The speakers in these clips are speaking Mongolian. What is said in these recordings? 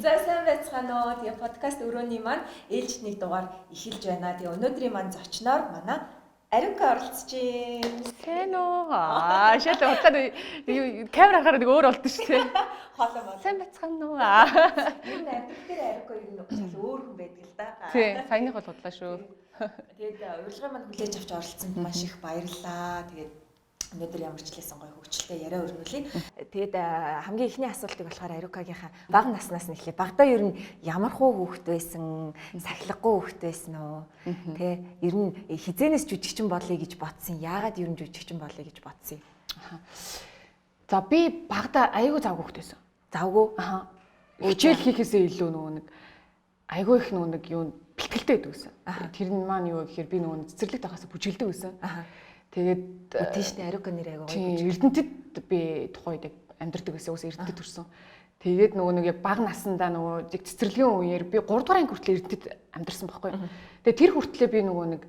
За сайн байцгаана уу. Тэгээ подкаст өрөөний маань ээлжид нэг дугаар эхэлж байна. Тэгээ өнөөдрийн маань зочноор манай Ариука оролцож байна. Сайн уу? Шал удлаа камер харахаар нэг өөр болдсон шүү дээ. Хоолой мөн. Сайн байцгаана уу? Ер нь амьдрал дээр Ариука ер нь өөр хүн байдаг л да. Тий, саяных бол удлаа шүү. Тэгээд урилгын маань хүлээж авч оролцсонд маш их баярлалаа. Тэгээд өнөөдөр ямар ч хэлсэн гоё хөвгчлээ яриа өрнүүлээ. Тэгээд хамгийн ихний асуултыг болохоор Ариукагийнхаа бага наснаас нь эхлэе. Багада ер нь ямар хуу хүүхэд байсан, сахилгагүй хүүхэд байсан уу? Тэ ер нь хизэнээс жүжигчин болъё гэж бодсон. Яагаад ер нь жүжигчин болъё гэж бодсон юм? За би багада айгүй завгүй хүүхэд байсан. Завгүй. Хичээл хийхээсээ илүү нөгөө нэг айгүй их нөгөө нэг юу бэлтгэлтэй байдаг гэсэн. Тэр нь маань юу гэхээр би нөгөө цэцэрлэг тахаас бүжгэлдэг байсан. Тэгээд тийшний Ариука нэр айгаа гоё. Эрдэнэтэд би тухайн үед амьдардаг байсан. Уус Эрдэнэтэд төрсөн. Тэгээд нөгөө нэг яг бага насандаа нөгөө цэцэрлэгийн үеэр би 3 дугаар анги хүртэл Эрдэнэтэд амьдарсан байхгүй. Тэгээд тэр хүртлээр би нөгөө нэг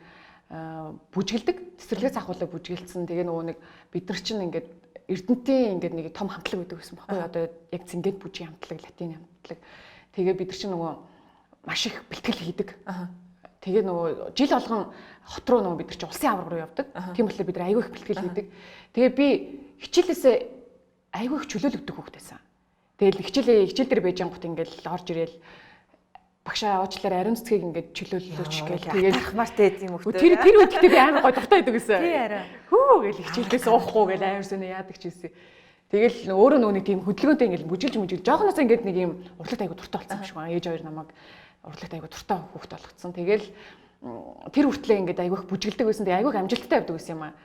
бүжгэлдэг, цэцэрлэгээс ахуулаа бүжгэлсэн. Тэгээ нөгөө нэг бид нар чинь ингээд Эрдэнэтийн ингээд нэг том хамтлаг байдаг гэсэн байхгүй. Одоо яг цэнгэд бүжгийн хамтлаг, латин хамтлаг. Тэгээ бид нар чинь нөгөө маш их бэлтгэл хийдэг. Тэгээ нөгөө жил болгон хот руу нөгөө бид нар чи улсын авраг руу явдаг. Тийм болохоор бид нар айгүй их бэлтгэл хийдэг. Тэгээ би хичээлээсээ айгүй их чөлөөлөгдөх хүүхэд байсан. Тэгэл хичээл дээр байж ангууд ингээл орж ирээл багшаа уучлаарай ариун цэцгийг ингээд чөлөөлөөч гээл тэгээд ахмартай юм хөхтэй. Тэр үед ихтэй би амар гой дуртай байдаг гэсэн. Тий арай. Хөө гээл хичээлдээс уухгүй гээл амар сонь яадаг ч гэсэн. Тэгэл өөрөө нөгөө нэг тийм хөдөлгөөнтэй ингээл бүжилж жоохноос ингээд нэг юм урлагт айгүй дуртай болсон юм шиг байна. Ээж хоёр намайг урлагт айгүй дуртай хүүхэд болгоцсон. Тэгэл тэр хүртлээ ингээд айгүй их бүжгэлдэг байсан. Тэгээ айгүй амжилттай явдаг байсан юм аа.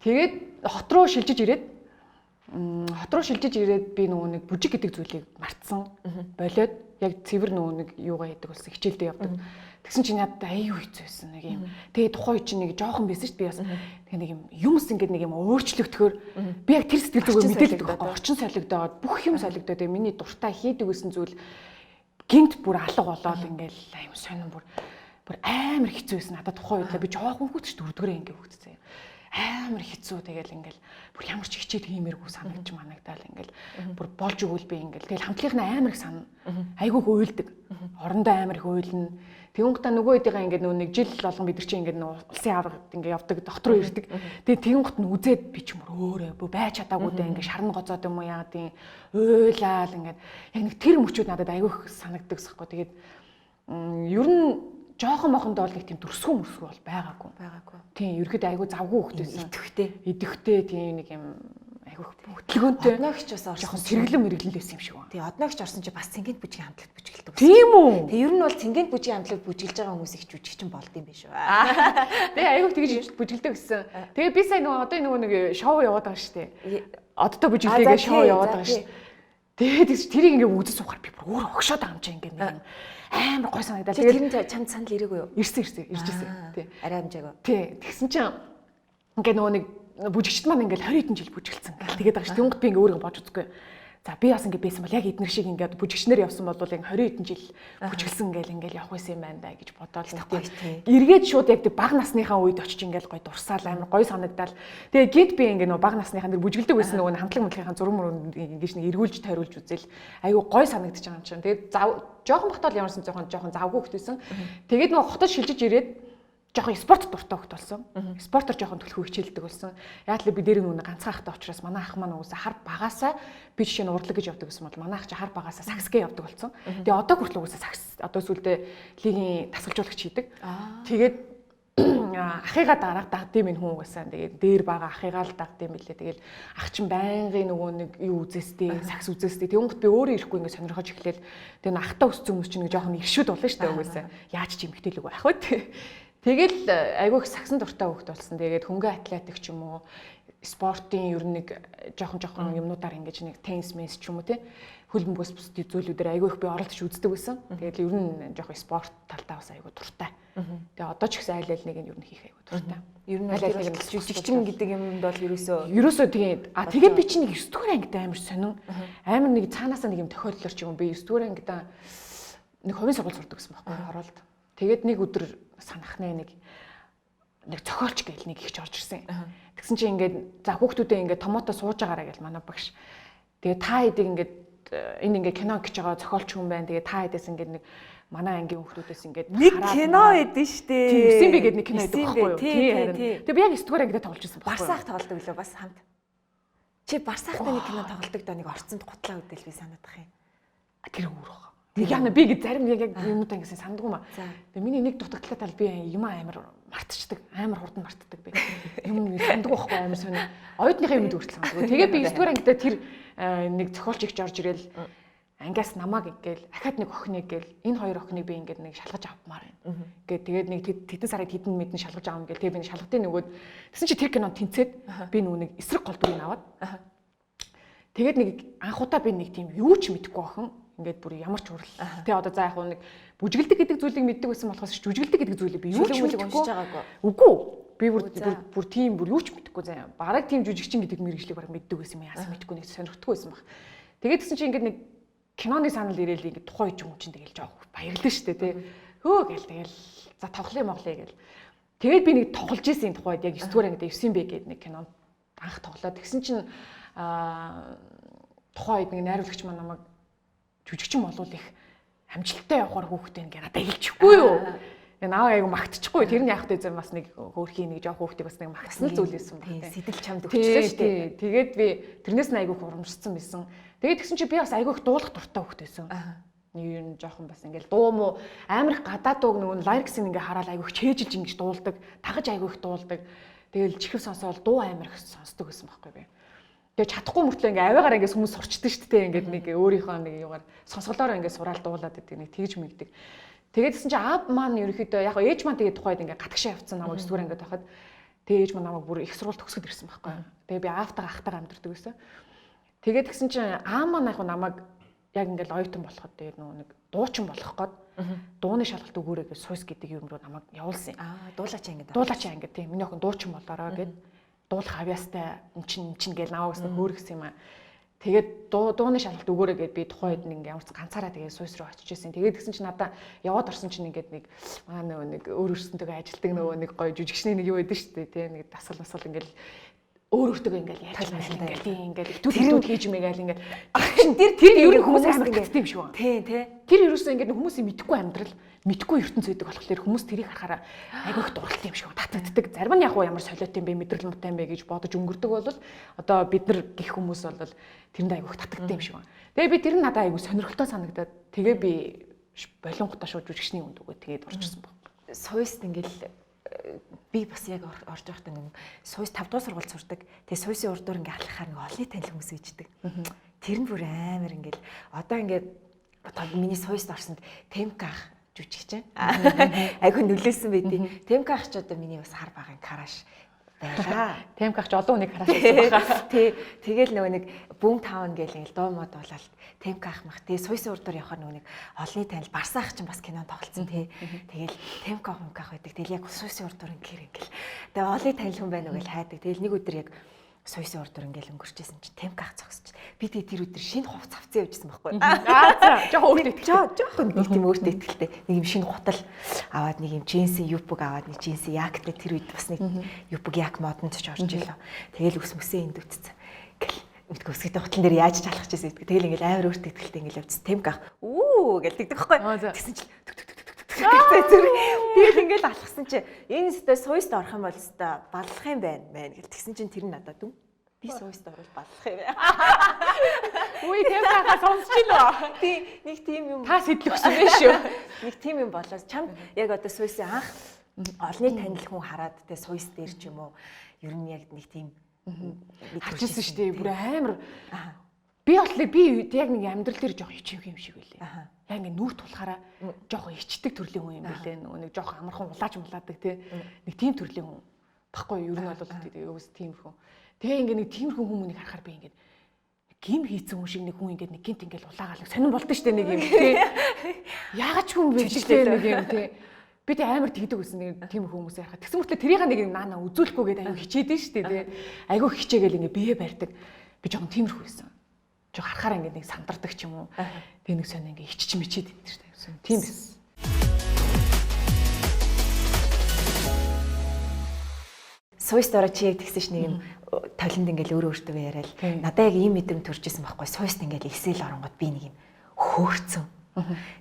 Тэгээд хот руу шилжиж ирээд би нөгөө нэг бүжиг гэдэг зүйлийг мартсан. Болоод яг цэвэр нөгөө нэг юугаа хийдэг болсон. Хичээлдээ явдаг. Тэгсэн чинь надад аюу хэцүү байсан нэг юм. Тэгээ тухайн үе чинь нэг жоохон байсан шүү дээ. Би бас тэгээ нэг юм юмс ингээд нэг юм өөрчлөгдөхөөр би яг тэр сэтгэл зүгөө мэдээлдэг байхгүй. Орчин солигдоод бүх юм солигдоод тэгээ миний дуртай хийдэг гэсэн зүйл гинт бүр алга болоод ингээл аюу сонин бүр амар хэцүү байсан. Надад тухайн үед би жоохон хүүхэд ч 4-р анги хүүхэдсэн юм. Амар хэцүү тэгэл ингээл бүр ямар ч хичээл хиймээргүй санагдаж манагдаал ингээл бүр болж өгвөл би ингээл тэгэл хамтлагийнхнаа амар их санаа айгүй хөөлдөг орондоо амар их хөөлнө тэгэнгүүтээ нөгөө хэдийгээ ингээд нөгөө нэг жил болгон бид нар чинь ингээд нөгөө улсын аврагт ингээд явдаг доктор ирдэг тэгээ тэгэнгүүт нь үзээд би ч юм өөрөө байж чадаагүй дэ ингээд шарн гоцоод юм уу яа гэдэг уйлаал ингээд яг нэг тэр мөчүүд надад айгүй их санагддаг гэсэхгүй тэгээд ер нь жоохон мохондоо л нэг тийм дүрсгүү бол байгаагүй. Тийм, ерөөд айгүй завгүй хөхтэйсэн. Идэвхтэй тийм нэг юм айгүй хөдөлгөөнтэй. Одноогч бас жоохон сэргэлэн мэрэглэн байсан юм шиг байна. Тийм, одноогч орсон чи бас цэнгэнд бүжгийн хамтлагт бүжгэлдэг. Тийм үү? Тийм, ер нь бол цэнгэнд бүжгийн хамтлагт бүжгэлж байгаа хүмүүс их жүжигчин болд юм биш үү? Тэгээ айгүй тэгж бүжгэлдэг гэсэн. Тэгээ би сая нөгөө одоо нөгөө нэг шоу яваад байгаа шүү дээ. Одтой бүжгэлтэйгээ шоу яваад байгаа шүү. Тэгээд тэрийг ингээ үзэж суухаар би бүр өөр огшоод байгаа юм чи ингээ нэг амар гой санагдал. Тэгээд тэр чамд санал ирээгүй юу? Ирсэн иржсэн. Тий. Арай амжаагүй. Тий. Тэгсэн чинь ингээ нөгөө нэг бүжигчд маань ингээл 20 хэдэн жил бүжгэлцэн. Тэгээд байгаа ш. Тэнгууд би ингээ өөрийгөө бодож үзгүй. За би бас ингээ байсан бол яг эднэр шиг ингээ бүжигчнэр явсан бол яг 20 хэдэн жил бүжгэлсэн ингээл явах байсан юм байна да гэж бодоод л. Эргээд шууд яг баг насныхаа үед очиж ингээл гой дурсаал амар гой санагдал. Тэгээ гинт би ингээ нөгөө баг насныхаа нэр бүжгэлдэг байсан нөгөө хамтлаг мөнхийнхаа зураг мөрөнд ингээ нэг эргүүлж тойруулж үзэл айгу гой санагдчих юм чинь. Тэгээд жоохон бахтал ямарсан жоохон завгүй хөхтэйсэн. Тэгээд нөгөө хотод шилжиж ирээд жоохон спорт дуртай хөхт болсон. Спортоор жоохон төлхөө хичээлдэг болсон. Яг л би дээр нүг ганцхан ахтай учраас манай ах маань уусаа хар багаасаа би жишээ нь урлаг гэж явдаг гэсэн бол манай ах чи хар багаасаа саксгээ явдаг болсон. Тэгээ одоо хүртэл уусаа сакс одоо сүлдээ лигийн тасгалжуулагч хийдэг. Тэгээд ахыгаа дагдсан минь хүн байсан. Тэгээд дээр бага ахыгаа л дагдсан билээ. Тэгээд ах чин байнгын нөгөө нэг юу үзэстэй, сакс үзэстэй. Тэнгууд би өөрөө ирэхгүй ингээд сонирхож эхлээл. Тэгээд ахтаа өссөн хүмүүс чинь нэг жоохон иршүүд болно шүү дээ угаасаа. Яаж ч эмгтээлэг байх вэ? Тэгэл айгүй их сагсан дуртай хөхт болсон. Тэгээд хөнгөн атлетик ч юм уу, спортын ер нь нэг жоохон юмнуудаар ингэж нэг теннис мэс ч юм уу те хөлбөмбөс бус зүйлүүдээр айгүй их би оролцож үздэг байсан. Тэгээд ер нь жоохон спорт талдаа бас айгүй дуртай. Тэгээд одоо ч ихсэн айл нэг нь ер нь хийх айгүй дуртай. Ер нь айл нэг жүжигчин гэдэг юмд бол ерөөсөө тэгээд тэгээд би чинь нэг 9 дугаар ангид амар сонин амар нэг цаанаасаа нэг юм тохиолдлоор ч юм би 9 дугаар ангидаа нэг хувийн сургууль сурдаг гэсэн байхгүй оролд. Тэгээд нэг өдөр санах нэг зохиолч гээл нэг ихч орж ирсэн. Тэгсэн чинь ингээд за хүүхдүүдээ ингээд томото сууж байгаараа гээл манай багш. Тэгээ та хэдийг ингээд энэ ингээ кино гэж байгаа зохиолч хүн байна. Тэгээд та хэдээс ингээ нэг манай ангийн хүүхдүүдээс ингээд нэг кино эдэн штэ. Тийм Эсэмбэ гэдэг нэг кино байдаг байхгүй юу? Тийм харин. Тэгээ би яг 9 дугаар ангид тоглож байсан байхгүй юу? Барсаах тоглодог лөө бас хамт. Чи Барсаахтай нэг кино тоглодог доо нэг орцонд гутлаа үдэл би санаадах юм. Тэр өөр баг. Тэг яна би гэж зарим яг юмудаа ингэсэн сандгүй маа. Тэгээ миний нэг дутагдaltaй тал би юм амар мартчихдаг. Амар хурдан мартдаг би. Юм сандгүй байхгүй амар сонио. Оюутныхаа юмд хүртэл сандгүй. Тэгээ би 9 дугаар ангидаа тэр нэг зохиолч игч орж ирэл ангиас намааг ингээл ахаад нэг охиныг гээл энэ хоёр охиныг би ингээд нэг шалгаж авмаар байна. Ингээд тэгээд нэг тэдэн сарыг тэдэн мэдэн шалгаж авам гээл тэгээ би нэг шалгалтын нөгөөд тэгсэн чи тэр кинонд тэнцээд би нэг эсрэг гол дүрийг аваад тэгээд нэг анхудаа би нэг тийм юу ч мэдэхгүй охин ингээд бүр ямар ч хурал. Тэгээ одоо за яг нэг бүжгэлдэг гэдэг зүйлийг мэддэг байсан болохоос жүжиглдэг гэдэг зүйлийг би юу ч мэдгүй байгаагүй. Үгүй. Би бүр тийм бүр юу ч мэдэхгүй заяа. Бараг тийм жүжигчин гэдэг мэргэжлийг бараг мэддэг байсан юм яасан мэдэхгүй нэг сонирхдаггүй байсан баг. Тэгээд тэгсэн чи ингээд нэг киноны санал ирээл ингээд тухайн үеийн хүн чинь тэгэл жоох баярлаа шүү дээ тий. Хөө гээл тэгэл за тоглоё моглоё гээл. Тэгээд би нэг тоглож исэн тухайд яг 9 дугаар ангид Эсэмбэ гэдэг нэг кинонд анх тоглоод тэгсэн чинь тухайн үед нэг найруулагч маань намайг жүжигчин болвол их амжилттай явахаар хүүхдээ ингээ надад хэлчихгүй юу. Наа айгу магтчихгүй. Тэр нь яах вэ зэн бас нэг хөөрхийн нэг жоох хүүхдийг бас нэг магтсан зүйл байсан байна. Сэтэл чамд өгчлээ шүү дээ. Тэгээд би тэрнээс нь айгу хурамшсан байсан. Тэгээд тэгсэн чи би бас айгу их дуулах дуртай хүүхд байсан. Нэг юм жоохон бас ингээл дуу мó амар их гадаад дууг нөгөө лайрикс ингээ хараад айгу их чэйжилж ингэж дуулдаг. Тагаж айгу их дуулдаг. Тэгэл чихэр сонсоол дуу амар их сонсдог байсан байхгүй би. Тэгээ чадахгүй мөртлөө ингээ авиагаар ингээ хүмүүс сурчдаг шүү дээ. Ингээд нэг өөрийнхөө нэг юугаар сонсголоороо ингээ сураал дуулаад идэг нэг тэгж мэгдэг. Тэгээд гэсэн чи аав маань ерөөхдөө яг ээж маань тэгээд тухайд ингээ гатгшаа явцсан намайг 9 дугаар ангид байхад тэгээд ээж маань намайг бүр их сургууль төгсгöd ирсэн байхгүй. Тэгээ би аавтайгаа ахтайгаа амьдардаг байсан. Тэгээд тэгсэн чи аав маань яг намайг яг ингээл оюутан болоход тэгээд нөгөө нэг дуучин болох гээд дууны шалгалт өгөөрэй гэж сууйс гэдэг юм руу намайг явуулсан. Дуулаач ангид. Дуулаач ангид тийм миний охин дуучин болоороо гэд дуулах авьяастай чин гээл намаагаас нэг хөөргсөн юм аа. Тэгээд дууны шалгалт өгөөрэй гэд би тухайд нэг ямар ч ганцаараа тэгээд сууйс руу очиж исэн. Тэгээд тэгсэн чинь надаа яваад орсон чинь ингээд нэг нөгөө нэг өөр өөрсөнтэйгээ ажилтдаг нөгөө нэг гоё жүжигчний нэг юу байдаг шүү дээ тийм нэг дасгал ингээл өөр өөртөө ингээл яаж ингээл тийм ингээл төвд хийж мэгээл ингээл тэр ер нь хүмүүс амар гэдэг юм шиг байна. Тий. Тэр ерөөсөө ингээд хүмүүсийн мэдхгүй амьдрал мэдхгүй ертөнц байдаг болохоор хүмүүс тэрийг харахаараа айгүй их дурлалт юм шиг татагддаг. Зарим нь яг уу ямар солиот юм бэ, мэдрэл муутай юм бэ гэж бодож өнгөрдөг бол одоо бид нар гих хүмүүс бол тэрэнд айгүй их татагддаг юм шиг байна. Тэгээ би тэр нь надад айгүй сонирхолтой санагдаад тэгээ би болонготой шууд жүжигчний үнд өгөө тэгээд орчихсон баг. Сууйст ингээл би бас яг орж байхдаа нэг сууйс 5 дугаар сургууль сурдаг. Тэгээ сууйсын урдуур ингээ алхахаар нэг олны танил хүмүүс ээждэг. Тэр нь бүр амар ингээл одоо ингээд одоо миний сууйст орсонд Темках жүжигч айгүй нөлөөсөн байдیں۔ Темках ч одоо миний бас хар багын караш байлаа. Темках ч олон хүнийг хараад байсан. Тэгэл нөгөө нэг бүүн таун гээл ингээл дуу мод болоод Темках мах тий сууйсын урдуур явахаар нөгөө нэг олны танил Барсаах ч бас кинонд тоглолцсон тий. Тэгэл Темках байдаг. Тэгэл яг сууйсын урдуур ингээл тэгээ олны танил хүн байна уу гэж хайдаг. Тэгэл нэг өдөр яг сууйсын урдуур ингээл өнгөрчээсэн чи Темках зогсож. Би тэр өдөр шинэ хувц авцсан явжсан байхгүй. Жоохон өөртөө жоохон нэг тийм өөртөө ихтэй. Нэг юм шинэ гутал аваад нэг юм джинси юпг аваад нэг джинси яктай тэр үед бас нэг юпг як модонд ч орж илээ. Тэгэл ус мөсөө энд үтцсэн. Мэдгүй өсгөтэй гутал дээр яаж чалах гэж байсан. Тэгэл ингээл амар өөртөө ихтэй ингээл явцсан. Темках гэлдэгдэг байхгүй. Тэгсэн чи тэгэл ингээл алхсан чи энэ өстө сууйст орох юм бол өстө баллах юм байна гэл тэгсэн чинь тэр нь надад дүн би сууйст орвол баллах юм байна. Үгүй Темкахаа сонсч илөө. Тий нэг тийм юм та сэтлэгсэн байх шүү. Нэг тийм юм болоод чамд яг одоо сууйсын анх олны танил хүн хараад тэ сууйс дээр ч юм уу ер нь яг нэг тийм харчихсан шүү дээ. Бүр амар би бодлоо би яг нэг амьдрал дээр жоох ичэв юм шиг байлээ. Яг ингээ нүүрт тулахаараа жоох ичдэг төрлийн хүн юм байлээ. Нөгөө нэг жоох амархан улааж мулаадаг тий. Нэг тийм төрлийн хүн. Баггүй ер нь бол өөс тиймэрхүү. Тэгээ ингээ нэг тиймэрхүү хүмүүсийг харахаар би ингээ гим хийцэн хүн шиг нэг хүн ингээ нэг гинт ингээ улаагаал сонирн болдсон шүү дээ нэг юм тий. Яагаад ч хүн бэ гэдэг нэг юм тий. Би тэ амар тэгдэг гэсэн нэг тиймэрхүү хүмүүсээ харахад тэгсэн мэтлээ тэрийг нэг наана үзүүлэхгүйгээд аягүй хичээдэн шүү дээ тий. Аягүй хичээгээл ингээ бие барьдаг. Би жоохон тиймэрхүү байсан. Жоо харахаар ингээ нэг сандардаг ч юм уу. Тэгээ нэг сонь ингээ ичч мичээд идэв шүү дээ. Тийм байсан. Сууйст ороо чи яг тэгсэн ш нэг юм тавиланд ингээл өөрөө өөртөө яриад надад яг ийм мэдрэмж төрж исэн байхгүй сууст ингээл Excel оронгод би нэг юм хөөрцөн.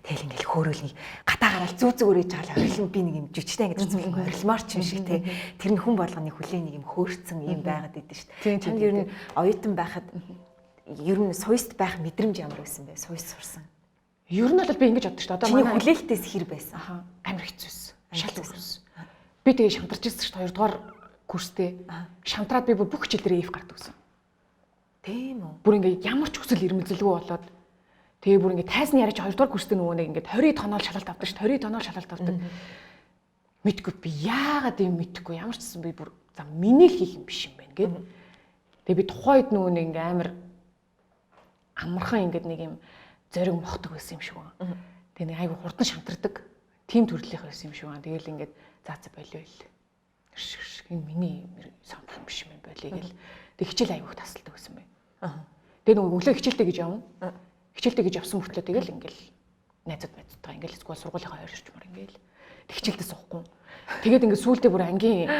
Тэгэл ингээл хөөрөөл нэг гадаа гараад зүү зүгээр ээж хаалаа орилон би нэг юм жүжигтэй ингээд зүг орилмоор ч юм шиг те тэр нь хүн болгоны хүлээ нэг юм хөөрцөн юм байгаад идэв шүү дээ. Чамд ер нь оюутан байхад ер нь сууст байх мэдрэмж ямар байсан бэ? Сууст сурсан. Ер нь бол би ингэж боддог шүү дээ. Одоо манай хүлээлтээс хэр байсан? Амар хэцүүсэн. Шал зүгсэн. Би тэгээ шантарч ирсэн шүү дээ. 2 дугаар курстэй. Шантраад би бүх хичээл дээр F гардаг гэсэн. Тийм үү? Бүр ингээ ямар ч хүсэл эрмэлзэлгүй болоод тэгээ бүр ингээ тайзны яриач 2 дугаар курстэй нөгөө нэг ингээ 20 тоноол шалгалт авдаг шүү. 20 тоноол шалгалт авдаг. Мэдгүй би яагаад юм мэдгүй. Ямар ч гэсэн би бүр за миний хийх юм биш юм байна гэд. Тэгээ би тухайд нөгөө нэг ингээ амар амархан ингээд нэг юм зориг мохдог байсан юм шиг байна. Тэгээ нэг айгу хурдан шантардаг. Тим төрлийнх байсан юм шиг байна. Тэгээл ингээд заа болио ил. Энэ миний самбах юм биш юм болио гэл. Тэг хичээл айгуух тасалдаг байсан бай. Тэгээ нөгөө өглөө хичээлтэй гэж явна. Хичээлтэй гэж явсан мөртлөө тэгэл ингээл найзууд мэддэг. Ингээл эсвэл сургуулийнхаа ойр орчмоор ингээл хичээлдээ суухгүй. Тэгээд ингээд сүүлдээ бүр ангийн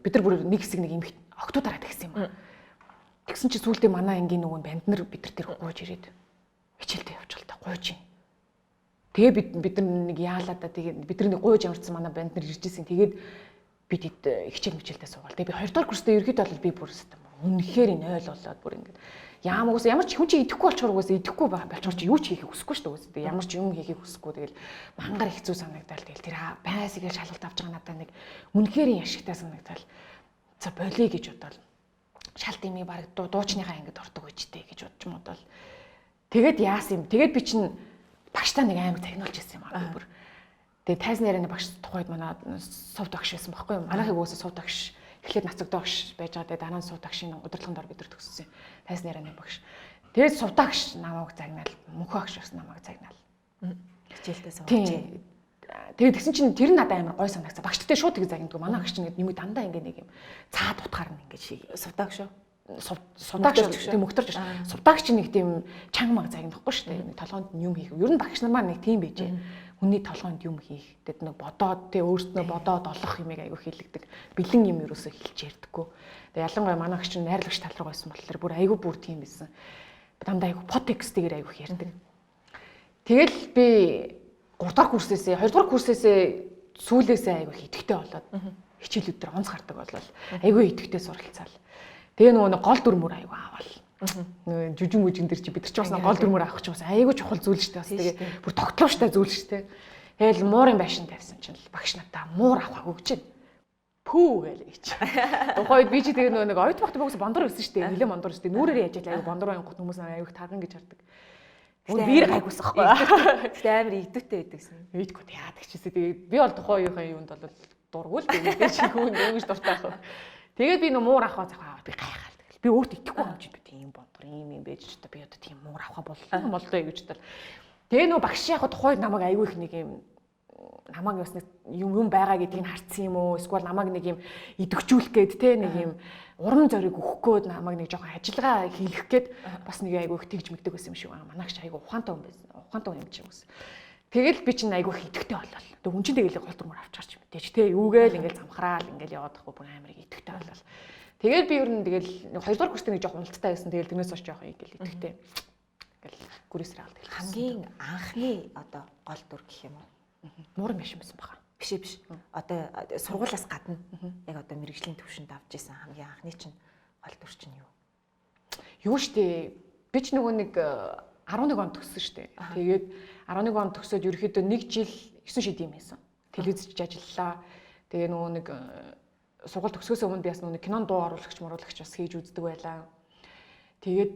бид нар бүр нэг хэсэг нэг юм октоудараа тагсан юм. Тэгсэн чи сүүлдээ манай ангийн нөгөө банд нар бид нар тэр гуйж ирээд хичээлдээ явж л та гуйж ийн. Тэгээ бид нар нэг яалаа да тэгээ бид нар нэг гуйж ямарсан манай банд нар ирж исэн. Тэгээд бид хичээлдээ суугаал. Тэгээ би 2 дугаар курстэй ерөөдөө бол би бүр үнэхээр энэ ойл болоод бүр ингээд ямар ч хүн чи идэхгүй болчоор угаасаа идэхгүй болчоор чи юу ч хийхийг хүсэхгүй шүү дээ. Тэгээ ямар ч юм хийхийг хүсэхгүй тэгэл мангар хэцүү санагдал тэгэл тэр байсгээ шалгалт авч байгаа надад нэг үнэхээр яшигтай санагдал. За болиё гэж бодоод шалт имийг баг дуучныхаа ангид ортог үжтэй гэж бодож модол. Тэгээд яасан юм. Тэгээд би чинь багштай нэг аймаг загнуулж ирсэн юм аа бүр. Тэгээд тайзны ярианы багш тухайд манай сов багш байсан байхгүй юу? Манайхыг уусаа сов багш эхлээд нацагдаа багш байж байгаа. Тэгээд дараа нь сов багшийн удирдлагын дор бид нар төгссөн. Тайзны ярианы багш. Тэгээд сов багш намайг загнаал, мөнхөө багш бас намайг загнаал. Хичээлдээ сууж. Тэгээд тэгсэн чинь тэр нь надад амар гой санагцсан. Багштай шууд тийг загнадаг. Манай багш чинь ингээд нэмэг дандаа ингээд нэг юм цаад утгаар нь ингээд шиг сувдаг шүү. Сувдаг шүү. Тийм мөхтөрч. Сувдаг чинь нэг тийм чанга маг загнахгүй шүү дээ. Нэг толгоонд юм хийх. Ер нь багш нар маань нэг тийм байжээ. Хүний толгоонд юм хийх. Тэгэд нэг бодоод тий өөрснөө бодоод олох юмыг аягүй хийлэгдэг. Бэлэн юм ерөөсөө хэлж ярьдаггүй. Тэгээ ялангуяа манай багш чинь найрлагч тал руу байсан болохоор бүр аягүй бүр тийм байсан. Дандаа аягүй подтекстээр аягүй ярьдаг. Тэгэл би 3 дахь курсээсээ 2 дахь курсээсээ сүүлээсээ аягүй идэвхтэй болоод хичээлүүд дээр онц гардаг болол аягүй идэвхтэй суралцаал. Тэгээ нөгөө гол дүрмөр аягүй аавал. Нөгөө жүжиг мүжин дээр чи бид нар ч бас гол дүрмөр авах ч бас аягүй чухал зүйл шүү дээ. Бас тэгээ бүр тогтлооштой зүйл шүү дээ. Тэгэл муурын байшин тавьсан чинь багш надаа муур авах өгч чинь. Пүү гээл ич. Тухайд би чи тэгээ нөгөө нэг оюут багт богс бондор өссөн шүү дээ. Нилээ бондор өссөн. Нүрээр яаж аягүй бондор ангууд хүмүүс аягүй тарган гэж хардаг. Бир гайгүйс ахгүй. Гэтэ амар игдүүтэй байдагсэн. Ийдгүй яадаг чийсээ тэгээд би бол тухайн үеийн юунд бол дургуул тэгээд чи хүн ингэж дуртай ах. Тэгээд би нөө муур авах захаа би гайхаал. Тэгэл би өөртөө итгэхгүй юм чи би тийм бондор юм байж та би одоо тийм муур авах болтой гэж тал. Тэгээ нөө багш яг тухайд намайг аягүй их нэг юм намайг бас нэг юм байгаа гэдгийг харцсан юм уу? Эсвэл намайг нэг юм идэвхжүүлэх гээд те нэг юм урам зориг өгөх гээд намайг нэг жоохон ажиллагаа хийх гээд бас нэг айгүй их тэгж мэгдэг байсан юм шиг байна. Манайч айгүй ухаантай хүн байсан. Ухаантай хүн юм чи бас. Тэгэл би чинь айгүй их идэвхтэй болол. Тэг хүн чинь тэгэл гол дүрмөр авчаарч мэдээж те юугээл ингээл замхраал ингээл яваад ахгүй бүр амар идэвхтэй болол. Тэгэл би ер нь тэгэл 2 дугаар курстэй нэг жоохон уналттай байсан. Тэгэл тэрнээс хойш жоохон ингээл идэвхтэй. Ингээл гүрээсрээ аваад тэгэл. Хамгийн анхны одоо гол дүр гэх юм уу? Муурын байшин байсан баха. Биш. Одоо сургуулиас гадна яг одоо мэрэгжлийн төвшөнд авч исэн хамгийн анхны чинь гол дүр чинь юу? Юу штэ. Би ч нөгөө нэг 11 онд төгссөн штэ. Тэгээд 11 онд төгсөөд ерөөхдөө 1 жил 9 шид юм байсан. Телевизч ажиллалаа. Тэгээ нөгөө нэг сургууль төгсгөөс өмнө би бас нөгөө кинон дуу оруулагч бас хийж үздэг байлаа. Тэгээд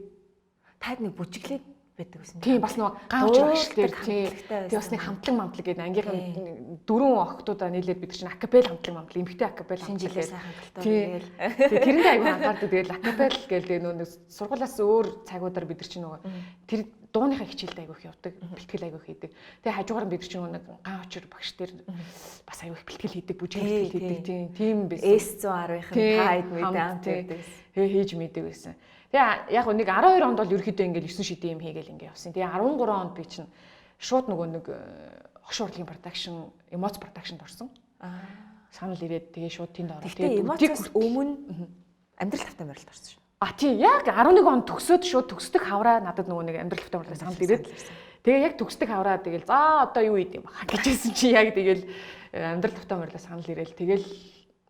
таад нэг бүжиглээд байдаг гэсэн. Тийм бас нөгөө гаавч багш дээр тийм бас нэг хамтлаг мамтлаг гэдэг ангийнхан 4 охтуудаа нийлээд бид чинь акапел хамтлаг мамтлаг эмхтэй акапел хамтлаг тэгээд тэрэндээ аягүй анхаардаг. Тэгээд акапел гэдэг нөгөө сургуулиас өөр цагуудаар бид чинь нөгөө тэр дууныхаа хичээлд аягүй их явдаг, бэлтгэл аягүй их хийдэг. Тэгээ хажуугаар бид чинь нөгөө гаавч багш дээр бас аягүй их бэлтгэл хийдэг, бүжиглэл хийдэг тийм байсан. S110-ийн тайд мэдээ хийж мэддэг байсан. Тэгээ яг нэг 12 онд бол ерөөхдөө ингээл 9 шидийн юм хийгээл ингээ явсан. Тэгээ 13 онд би чинь шууд нөгөө нэг огш урлагийн production, emoц production-д орсон. Санал ирээд тэгээ шууд тэнд ороод тэгээ эмоцоос өмнө амьдрал тавтай морилд орсон шүү. тий яг 11 он төгсөөд шууд төгсдөг хавраа надад нөгөө нэг амьдрал тавтан урлаа санал ирээд. Тэгээ яг төгсдөг хавраа тэгэл за одоо юу ийд юм баа гэжсэн чи яг тэгэл амьдрал тавтан урлаа санал ирээл тэгэл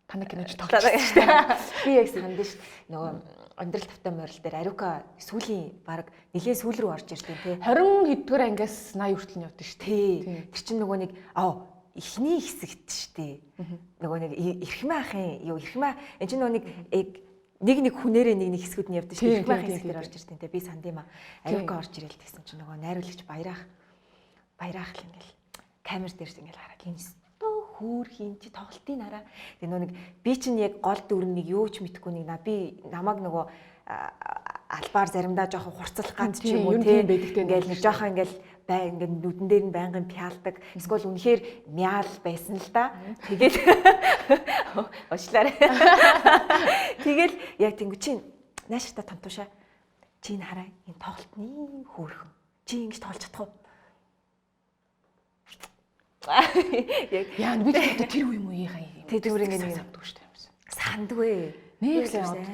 танай киноч тоглож байсан шүү дээ. Би яг санд ш нөгөө амьдрал тавтан морил дээр Ариука сүүлийн баг нэлээд сүүл рүү орж ирсэн тий. 20 хэдгээр ангиас 80 хүртэл нь явдсан шүү дээ. Тэр чинь нөгөө нэг эхний хэсэгт шүү дээ. Нөгөө нэг эрхмээ ахын юу эрхмээ энэ чинь нөгөө нэг хүнээрээ нэг хэсгүүд нь явдсан шүү дээ. Эрхмээ ахын хэсэг дээр орж ирсэн тий. Би санд юм аа. Ариука орж ирэл гэсэн чинь нөгөө найруулагч баяраах л ингээл камер дээрс ингээл хараад энэ хөөрхийн чи тоглолтын араа тэгээ нөгөө нэг би чинь яг гол дүрнийг юу ч мэдэхгүй би намайг нөгөө албаар заримдаа жоохон хурцлах ганц ч юм уу тийм ингээл нэг жоохон ингээл ингээд нүдэн дээр нь байнгын пиалдаг эсвэл үнэхээр мяал байсан л да тэгэл очлаарай тэгэл яг тэнгу чи нааштай томтуушаа чи энэ хараа энэ тоглолтны хөөрхөн чи ингэж тоглож чадах уу яа би тэр үе мууийнхаа тэр ингээд санддаг шүү дээ. Сандгүй. Нэг сайн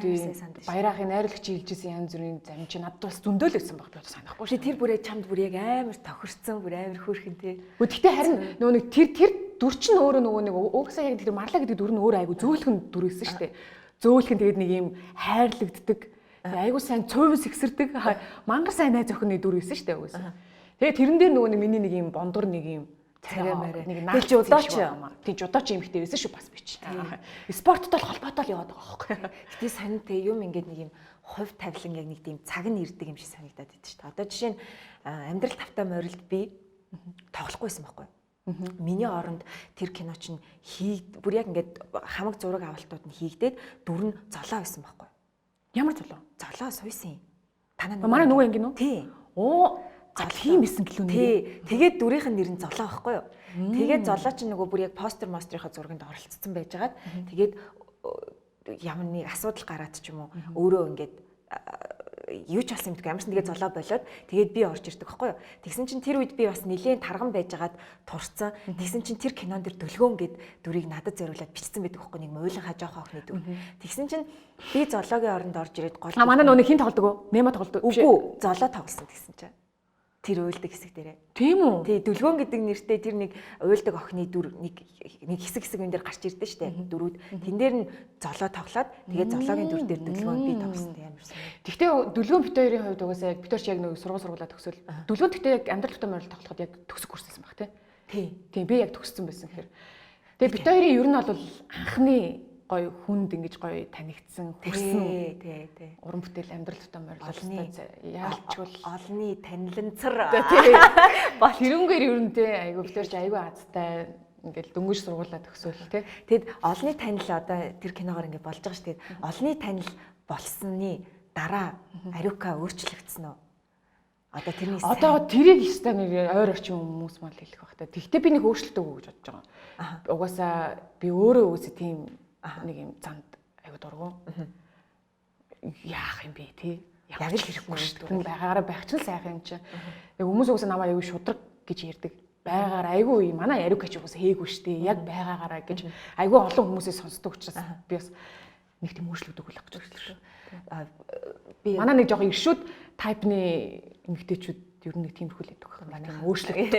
баяраахын найруулагч хэлжсэн янз бүрийн зам чи надад бас зөндөөл өгсөн баг би одоо санахгүй шүү. Тэр бүр чамд бүр яг амар тохирсон бүр амар хөөрхөн тий. Гэхдээ харин нөгөө нэг тэр дүр чинь өөрөө нөгөө нэг угсаа яг тэр марлаа гэдэг дүр нь өөрөө айгу зөөлхөн дүрсэн шүү дээ. Зөөлхөн тэгээд нэг юм хайрлагддаг айгу сайн цувс ихсэрдэг мангар сайн найз охины дүр байсан шүү дээ угсаа. Тэгээд тэрэн дээр нөгөө нэг миний нэг юм бондор нэг юм царай мэрэ. Тэг жудаач. Тэг жудаач юм ихтэй байсан шүү бас би чи. Спорттой холбоотой л яваад байгаа байхгүй. Гэтэ сонь тэг юм ингээд нэг юм хувь тавилан яг нэг тийм цаг нь ирдэг юм шиг санагдаад байд шүү дээ. Одоо жишээ нь амьдрал тавтай морилд би тоглохгүйсэн байхгүй. Миний оронд тэр кино чинь бүр яг ингээд хамаг зураг авалтууд нь хийгдээд дүр нь золоо байсан байхгүй. Ямар золоо? Золоо сууйсан. Танаа манай нөгөө ингэнэ үү? Тий. Оо тийм эсэн гэлөө нэ. Тий. Тэгээд дүрийнх нь нэр нь золоо байхгүй юу? Тэгээд золоо чинь нөгөө бүр яг постэр мастрынхаа зурагт оролцсон байжгаад тэгээд ямар нэг асуудал гараад ч юм уу өөрөө ингээд юу ч болсон юм гэдэг ямарсан тэгээд золоо болоод тэгээд би орж ирдэг байхгүй юу? Тэгсэн чинь тэр үед би бас нэлээд тарган байжгаад турцсан. Тэгсэн чинь тэр кинон дэр дөлгөөн гэд дүрийг надад зориулаад бичсэн байдаг байхгүй нэг уйлынхаа жоохон охины дүр. Тэгсэн чинь би золоогийн оронд орж ирээд гол манай нөгөө хин тоглодог уу? Немо тоглодог. Үгүй золоо тоглосон гэсэн чинь. Тэр уйлдаг хэсэг дээрээ. Тийм үү? Тий, дөлгөөн гэдэг нэртэй тэр нэг уйлдаг охины дүр нэг хэсэг юм дээр гарч ирдэ штэ дөрүүд. Тэн дээр нь золоо тоглоод тэгээд золоогийн дүр дээр дөлгөөн би тогсон ямар сайн. Гэхдээ дөлгөөн бит хоёрын хувьд угаасаа яг бит хоёр ч яг нэг сургуулаа төгсөөл. Дөлгөөн гэхдээ яг амьдрал тутам морил тоглоход яг төгсөх курсэлсэн баг тий. Тийм би яг төгссөн байсан гэхээр. Тэгээд бит хоёрын ер нь бол анхны гоё хүнд ингэж гоё танигдсан хүрсэн тий уран бүтээл амьдрал тутам морилстой яалчвал олны таниланцар бол тэрнгээр ер нь тий айгу битэрч айгу азтай ингээл дөнгөж сургуулаа төгсөөл тий. Тэгэд олны танил одоо тэр киногоор ингээд болж байгаа шүү дээ. Олны танил болсны дараа Ариука өөрчлөгдсөн үү? Одоо тэрний одоо тэрийг ихтэй нэг ойр орчим хүмүүс мал хэлэх байх та. Тэгвэл би нэг өөрчлөлтөө өгөө гэж бодож байгаа. Угаасаа би өөрөө үгүй тийм нэг юм занд аюу дургу. Яах юм бэ тий? Яг л хэрэггүй шүү дээ. Байгаараа байх ч сайхан юм чи. Яг хүмүүс угаасаа намайг аюу шудраг гэж ярьдаг. Байгаараа айгүй манай Ариука ч угаасаа хийгээгүй шүү дээ. Яг байгаагаараа гэж айгүй олон хүмүүсээс сонсдог учраас би бас нэг тийм өөрчлөлт өгөх гэж байна. Би манай нэг жоохон иршүүд тайпны эмэгтэйчүүд ер нь нэг тиймэрхүү л байдаг байна. Манай өөрчлөлт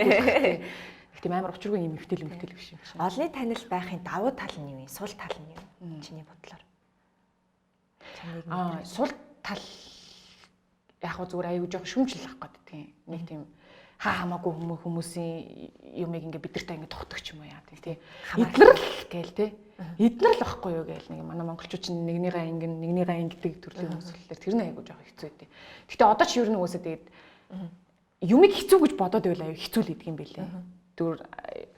тийм амар учиргүй юм эмэгтэй биш юм шиг. Олны танил байхын давуу тал нь юу вэ? Сул тал нь юу вэ? Чиний бодлоор. Сул тал яг гоо зүгээр аюу жоох шүмжлэх гээд тийм нэг тийм хамаагүй хүмүүсийн юмыг ингээ бидэртэй ингээ тогтдог ч юм уу яа тийм эднэр л гээл тийм эднэр л байхгүй юу гээл нэг манай монголчууд чинь нэгнийгээ ингэдэг төрлийн хүмүүсэлээр тэр нь аюу жоох хэцүү дээ. Гэтэ одоо ч ер нь уусаа тэгээд юмыг хэцүү гэж бодоод байвал аюу хэцүү л идэг юм бэлээ. Зүгээр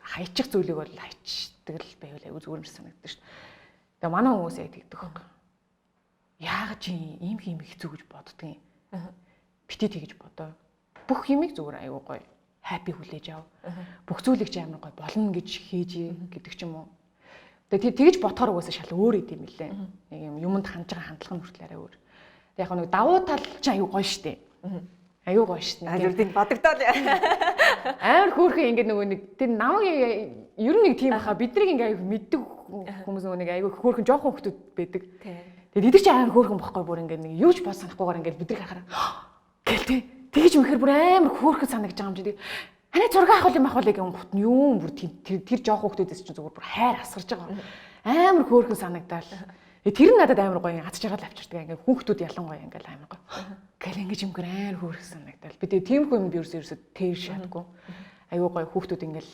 хайчих зүйлийг бол хайчдаг л байвал аюу зүгээр юм санагддаг шүү дээ. Тэгээ манай хүмүүс яг тэгдэг байхгүй. Яагаад чи ийм хэцүү гэж боддгийг бити тэгж бодоо. Бүх юмыг зүгээр аюу гоё хаппи хүлээж ав. Бүх зүйлийг чи амар гоё болно гэж хийж гэдэг ч юм уу. Тэгээ тэгж бодохоор угаасаа шал өөр идэм билээ. Нэг юм юмд хандж байгаа хандлага нь хүртэл арай өөр. Тэгээ яг нэг давуу тал чи аюу гоё штэ. Аюу гоё штэ. Аюурдыг бодогдоод амар хөөрхөн ингэ нөгөө нэг тэр намайг ер нь нэг тийм баха биднийг ингэ аюу мэддэг хүмүүс нөгөө нэг аюу хөөрхөн жоохон хүмүүс байдаг. Тэгээд идэх чинь амар хөөрхөн бохгүй бүр ингээд нэг юу ч бод санахгүйгээр ингээд бидрийг харахаар гэл тий. Тэгэж мэхэр бүр амар хөөрхөн санагдаж байгаа юм чи. Ханаа зураг авах юм гин гут нь юу бүр тэр жоох хүмүүсээс чинь зүгээр бүр хайр асгарж байгаа. Амар хөөрхөн санагдаал. Тэр нь надад амар гоё гац жаргал авчирдаг. Ингээд хүүхдүүд ялангуяа ингээд амар гоё. Гэл ингэж юмгэр амар хөөрхөн санагдаал. Би тэгээ тийм хүн ерөөсөө тэр шатгүй. Аюу гоё хүүхдүүд ингээд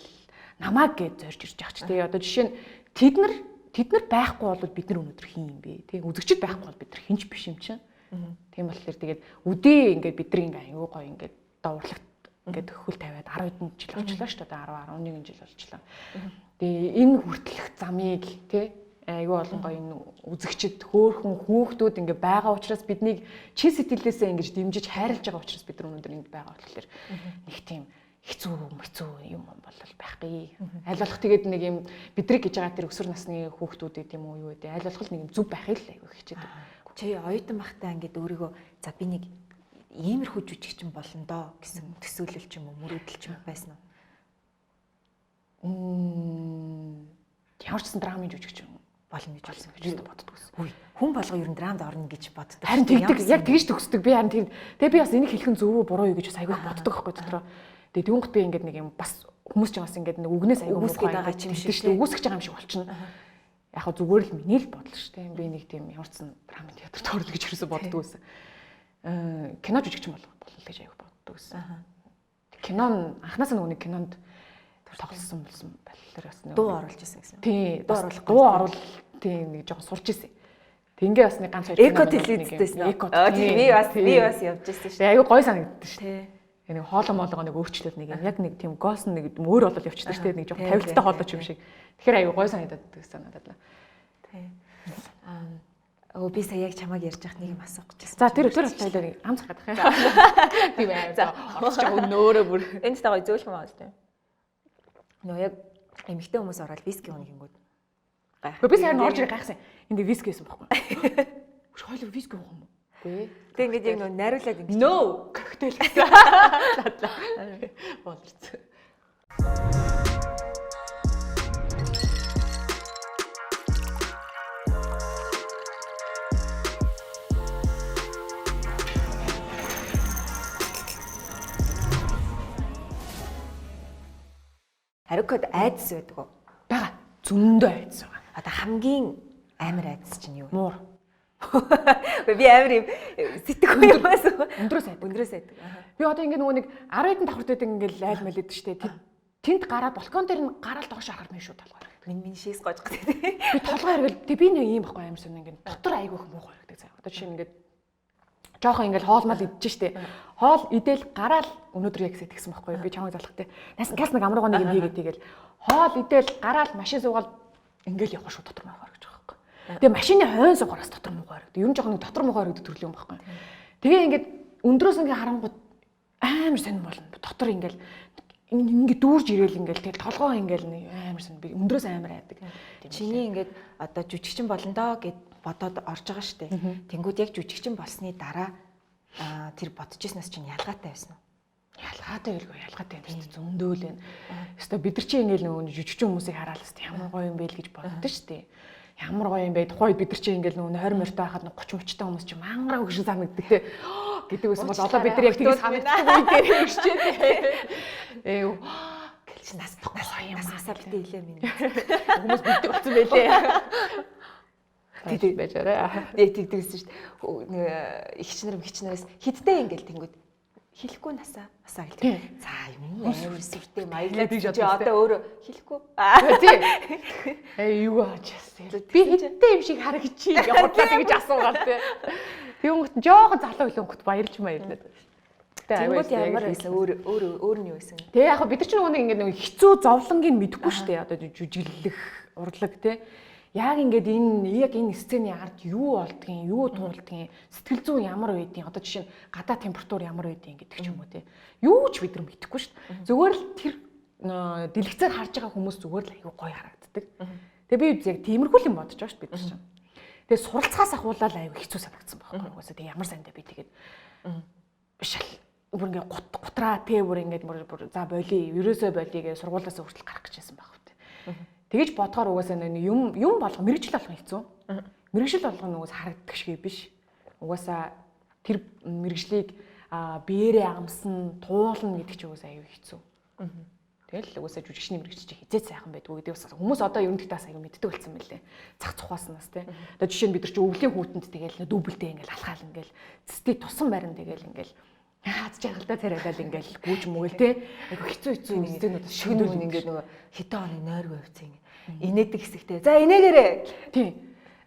намааг гэж зорж ирж байгаа ч тий. Одоо жишээ нь тэд нар байхгүй бол бид нар өнөөдөр хин юм бэ? Тий. Үзэгчд байхгүй бол бид нар хинч биш юм чинь. Тийм болохоор тэгээд үдээ ингээд бидний ингээд аюу гоё ингээд доворлагт ингээд хөл тавиад 10 хэдэн жил болчихлоо шүү дээ. 10 11 жил болчихлоо. Тэгээ энэ хүртэлх замыг тий аюу олон гоё энэ үзэгчд хөөхөн хүүхдүүд ингээд байгаа учраас биднийг чин сэтгэлээсээ ингэж дэмжиж хайрлаж байгаа учраас бид нар өнөөдөр энд байгаа болохоор нэг тийм хэцүү юм бол байхгүй. Аль болох тэгээд нэг юм бидрэг гэж байгаа тэр өсвөр насны хүүхдүүд тийм үү юу гэдэг аль болох нэг юм зүв байхыг л аюу хичээдэг. Чи оюутан бахтаа ингээд өөрийгөө за би нэг иймэрхүү жүжигчин болно доо гэсэн төсөөлөл ч юм уу мөрөөдөл ч юм байсан уу? Ямар ч гэсэн драмын жүжигчин болно гэж боддог гэсэн. Хүн болго ер нь драмд орно гэж боддог. Харин яг тэгж төгсдөг. Би харин тэгээ би бас энийг хэлэх нь зөв үү буруу юу гэж бас айгүй боддог байхгүй дотроо. Тэгээ түүнгт би ингээд нэг юм бас хүмүүс ч бас ингээд нэг үгнээс айгүй үгүйсгээд байгаа юм шиг шүү дээ. Үгүйсгэж байгаа юм шиг болчихно. Яг хөө зүгээр л миний л бодол шүү дээ. Би нэг тийм ямар ч сан драмын театрт орно гэж юусэн боддог байсан. Кино жүжигчин болох гэж айгүй боддог байсан. Кино анханасаа нэг кинонд тоглосон болсон болохоор бас нэг дуу оруулж ирсэн гэсэн. Тий, дуу оруул тий нэг жоохон сурч ирсэн. Ингээ бас нэг ганц эко телевизтэйсэн. Би бас явж ирсэн шүү. Айгүй гоё санагддаг шүү. Тий. Нэг хоолоо моолгоо нэг өөрчлөлт нэг яг нэг тийм гоос нэг өөр болол явчихдаг шүү. Нэг жоохон тавилттай хоолоо ч юм шиг. Тэгэхээр айгүй гоё санагдаад гэсэн надад л. Тий. Би сая яг чамайг ярьж явах нэг юм асуух гэж байна. За тэр хоёлоо нэг ам цахаад байх юм. Тийм ээ. За орчих өнөөрөө бүр. Энд та гоё зөөлхөн байгаа шүү. Нөө яг эмэгтэй хүмүүс ороод виски уух гингүүд. Би сайн орж ирэх гайхсан. Энд виски байсан байхгүй. Хөш хоёул виски уух юм уу? Үгүй. Тэг ингээд яг нөө нариулаад ингэж. No, коктейл гэсэн. Болчихсон. Хариукод айдас байдаг уу? Бага. Зөндөө айдас байгаа. Одоо хамгийн амар айдас чинь юу? Муур. Би амар юм сэтгэхгүй юм байсан. Өндрөөс айдаг. Би одоо ингэ нөгөө нэг 10 хэдэн давхарт байдаг ингээл айл малээд штэ. Тэнд гараад балкон дээр нь гараал доош харахаар мэн шүү толгой. Миний шээс гоож гэдэг. Би толгой харвал би нэг юм байхгүй амар сонь ингэ дотор айгүйх муу харагдаг заа. Одоо жишээ нь ингэ жоохон ингээл хоолмал идэж штэ. Хоол идэл гараал өнөөдөр яг сэтгэсэн байхгүй. Би чамайг залах те. Газ нэг амруугаа нэг юм хийгээд тэгэл хоол идэл гараал машин суугаад ингээл явах шүү дотор муу харагч байгаа байхгүй. Тэгээ машины хойн суугараас дотор муу харагдаг. Ер нь жоохон нэг дотор муу харагдаг төрлийн юм байхгүй. Тэгээ ингээд өндрөөс ингээ харангууд амар сонь болно. Дотор ингээл ингээ дүүрж ирээл ингээл тэгэл толгоо ингээл амар сонь би өндрөөс амар айдаг. Чиний ингээд одоо жүжигчин болно доо гэд бодоод орж байгаа штэ. Тэнгүүд яг жүжигчин болсны дараа тэр бодож ирснээс чинь ялгаатай байсан уу? Ялгаатай байлгүй ялгаатай юм шүү дээ. Зөндөө л байна. Өстө бид нар чи ингээл нөгөө жүжигчин хүмүүсийг хараад л ямар гоё юм бэ л гэж боддоо штэ. Ямар гоё юм бэ? Тухайд бид нар чи ингээл нөгөө 20 морьтой байхад 30 30 та хүмүүс чи мангар хөшин санагддаг те. Гэдэг байсан бол одоо бид нар яг тгий санагддаг үе дээр ирчээ те. Гэлж насаа битээ хэлээ минь. Хүмүүс битдэг болсон байлээ. Тэгээд байжаарай. Тэгдэгсэн шүү дээ. Ихчнэрээс хидтэй ингээл тэнгүүд хэлэхгүй насаа гэлээ. За юм амар сүртэй маяглаад чи одоо өөрөө хэлэхгүй. Тийм. Юу аажсэн. Би хидтэй юм шиг харагчи явуулаад гэж асуугаад те. Тэнгүүт жоохон залуу хөлөнгөт баярлж баярлаад. Тэнгүүд ямар байсан өөр нь юу байсан? Тэгээ яг бид нар ч нэг хэцүү зовлонгийг мэдэхгүй шүү дээ. Одоо жүжиглэх урлаг те. Яг ингээд энэ сцений ард юу болдгийг, юу туулдгийг, сэтгэл зүйн ямар байдгийг, одоо жишээ нь гадаа температур ямар байдгийг гэдэг ч юм уу те. Юу ч бид нар мэдэхгүй шүү дээ. Зүгээр л тэр дэлгэцээр харж байгаа хүмүүс зүгээр л аюу гоё харагддаг. Тэгээ би яг тиймэрхүү юм бодож байгаа шүү бид нар чинь. Тэгээ суралцахаас ахуулаад аюу хэцүү санагдсан байхгүй юу? Тэгээ ямар сандаа би тэгээд биш л бүр ингээд гутраа те бүр ингээд бүр за болий, ерөөсөө болий гэж сургуулиас хүртэл гарах гэжсэн байх үү те. Тэгэж бодохоор угаасаа юм болго мэрэгжил болох хэцүү. мэрэгжил болгоно нугас харагддаг шиг биш. Угаасаа тэр мэрэгжлийг биеэрээ амсна, туулна гэдэг чинь угаасаа аюу хэцүү. Тэгэл угаасаа жүжигчний мэрэгч чи хизээ сайхан байдгүй гэдэг бас хүмүүс одоо ер нь тэгтээс аюу мэддэг болсон мэлээ. Цах цухааснаас тий. Одоо жишээ нь бид нар чи өвлийн хүүтэнд тэгэл дүүбэлтэй ингээл алхаал ингээл цэстий тусан барин тэгэл ингээл хаац жаргалдаа царайлал ингээл гүүж мөгөл тий. Айгу хэцүү нэгдэнүүд шигнүүл ингээд нөгөө хитэн оны нойргүй явцсан инээдэг хэсэгтэй. За инээгээрээ. Тий.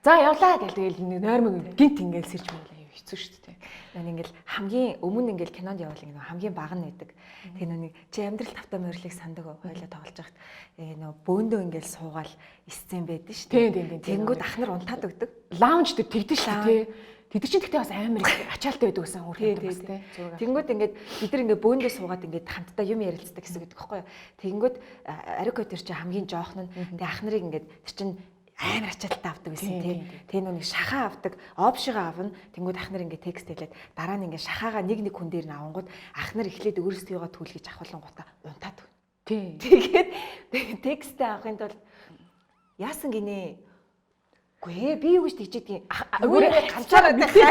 За явлаа гэл тэгэл нойрмог гинт ингээл сэрж мөглөө аюу хэцүү шүү дээ. Наа ингээл хамгийн өмнө ингээл кинонд явал ингээ хамгийн бага нь байдаг. Тэгээ нүг чи амьдрал тавтай морилыг сандаг хойлоо тоглож байхад нөгөө бөөндөө ингээл суугаал сцен байдаг шүү дээ. Тэнгүүд ах нар унтаад өгдөг. Лаунж дээр тэгдэж шүү дээ. Тэд чинь тэгтээ бас амар ачаалтай байдаг гэсэн өөр юм байна тий. Тэнгүүд ингээд бид нар ингээд бөөндөө суугаад ингээд хамтдаа юм ярилцдаг гэсэн гэдэг байхгүй юу. Тэнгүүд Арико тэр чинь хамгийн жоох нь тэгээ ах нарыг ингээд тэр чинь амар ачаалттай авдаг гэсэн тий. Тэгээ нүг шахаа авдаг, опшигаа авна. Тэнгүүд ах нар ингээд текст хэлээд дараа нь ингээд шахаагаа нэг хүн дээр нь авангууд ах нар эхлээд өөрсдийгөө түлхэж авахлангуудаа унтаад өг. Тий. Тэгээд текстээ авахын тулд яасан гинэ. Гүй би юу гэж тийчээдгийг өөрөө ганцаараа байгаа.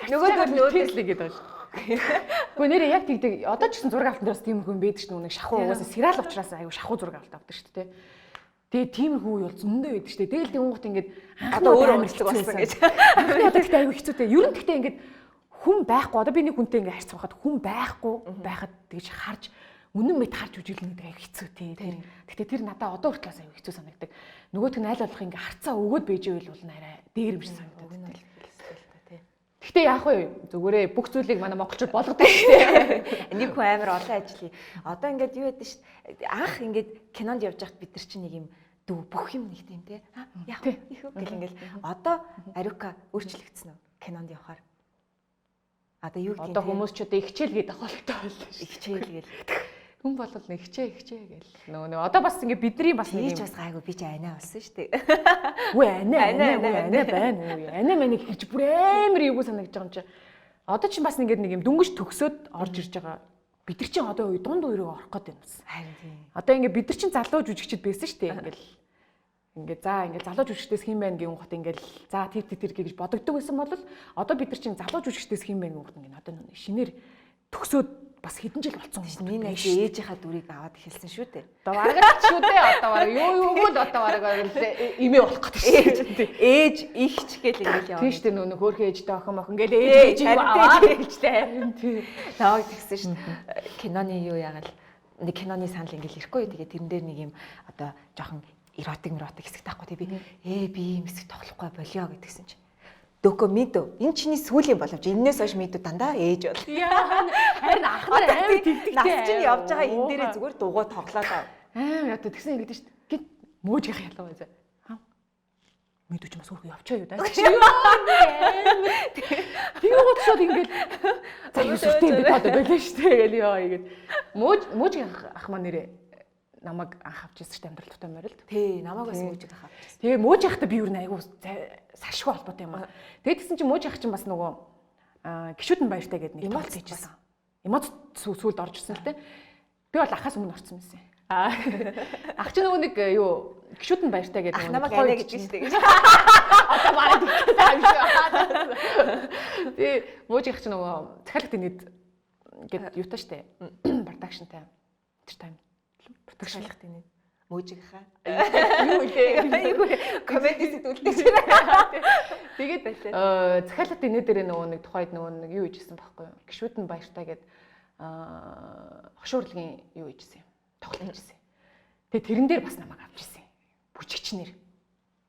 Нөгөө текслэг гэдэг байна. Гэхдээ нэрээ яг тэгдэг. Одоо ч гэсэн зураг авалтанд бас тийм хүн байдаг шүү дээ. Нэг шахуу угаасаа сериал уучраас аюу шахуу зураг авалт авдаг шүү дээ. Тэгээ тиймэрхүү үе бол зөндөө байдаг шүү дээ. Тэгэл тэнгуут ингээд одоо өөрөө өөрчлөг болсон гэж. Одоо тэгтээ аюу хэцүүтэй. Ер нь тэгтээ ингээд хүн байхгүй. Одоо би нэг хүнтэй ингээд харьцуулахад хүн байхгүй байхад тэгж харж үнэн мэд харж үжилнэ гэдэг аюу хэцүү тий. Гэтэ тэр надад одоо хүртэл аюу хэцүү санагддаг. Нөгөөт нь айл болох ингээ харцаа өгөөд байж байвал бол нарай дээр юм шиг санагддаг. Гэтэ яах вэ? Зүгээрээ бүх зүйлийг манай монголчууд болгодог шүү дээ. Нэг хүн амар олон ажил. Одоо ингээд юу яадаг шүү. Анх ингээд кинонд явж байхад бид нар чинь нэг юм дүү бүх юм нэг тийм тий. Яг их үг гэл ингээл одоо Ариука өөрчлөгдсөн үү? Кинонд явахаар. Одоо юу гэдэг. Одоо хүмүүс ч одоо ихчээл гэдэг холтой байлаа шүү. Ихчээл гэл. Хүн болол нэг хичээ гэл нөгөө одоо бас ингээ бидний бас нэг юм бас гайгүй би ч айнаа болсон шүү дээ. Үгүй айнаа байна уу? Айнаа мань гэж бүр амар юу санагдаж байгаа юм чи. Одоо ч бас нэг юм дүнгэж төгсөөд орж ирж байгаа. Бид нар чинь одоо дунд үеийг орох гээд байна бас. Харин тийм. Одоо ингээ бид нар чинь залуу жүжигчд байсан шүү дээ. Ингээ залуу жүжигчдээс хин байна гэх хот ингээл за тэр гэж бодогддог байсан бол одоо бид нар чинь залуу жүжигчдээс хин байна гэх хот ингээ одоо шинээр төгсөөд бас хэдэн жил болсон юм байна. Миний ээжийнхаа дүрийг аваад эхэлсэн шүү дээ. Одоо бараг шүү дээ. Одоо бараг юу л одоо бараг имээ болох гэдэг шүү дээ. Ээж ихч гэл ингээл яваа. Тийм шүү дээ нөө хөөрхөн ээжтэй охин охин гэл ээж аваад эхэлжтэй. Тийм. Тааг тэгсэн шүү дээ. Киноны юу яагаад нэг киноны санал ингээл ирэхгүй. Тэгээд тэрэн дээр нэг юм одоо жоохон эротик хэсэг таахгүй тий би би юм хэсэг тоглохгүй болио гэдгсэн чинь документо энэ чиний сүүлийн боломж энээс хойш мэдүү дандаа ээж бол. Харин ах нар амар тэгдэгтэй. Нас чинь явж байгаа энэ дээрээ зүгээр дугуй тоглоод амар ята тэгсэн ингэдэж шүү дээ. Гэт мөөжийнх ялгаа байзаа. Мэдүүч бас өөрөө явчаа юу даа. Тэгээ гоцсоод ингээд за юу сүртэй би таад байлаа шүү дээ гэл ёо игээд мөөжийн ах маань нэрээ намайг анх авч ирсэн шүү дээ амьдрал тутам морилд. Тий, намайг бас мөөжийг авах авчихсан. Тэгээ мөөж ахтай би юу нэ айгу сашгүй холбоотой юм аа. Тэгээд тэгсэн чинь мөөж ах чинь бас нөгөө гişүүдэн баяртай гэдэг нэг тоолт хийжсэн. Эмоц сүүлд орж ирсэн л дээ. Би бол ахаас өмнө орсон байсан. Ах чинь нөгөө нэг юу гişүүдэн баяртай гэдэг нэг намайг анаа гэж шүү дээ. Одоо бараг тэгсэн юм шиг. Тэгээ мөөж ах чинь нөгөө захиалагчдын нийт гэдэг юутай штэ. Продакшнтай. Тэр тайм продакшнлахтай нэг мөөжийнхаа юу вэ? Комеди сэтгүүлтэй байна. Тэгээд захиалгын нэ дээр нөгөө нэг тухайд нөгөө нэг юу хийжсэн байхгүй юу? Гişүүдэн баяртай гээд хошуурлагын юу хийжсэн юм. Тоглож хийжсэн. Тэгээд тэрэн дээр бас намайг авч ирсэн. Бүжигчнэр.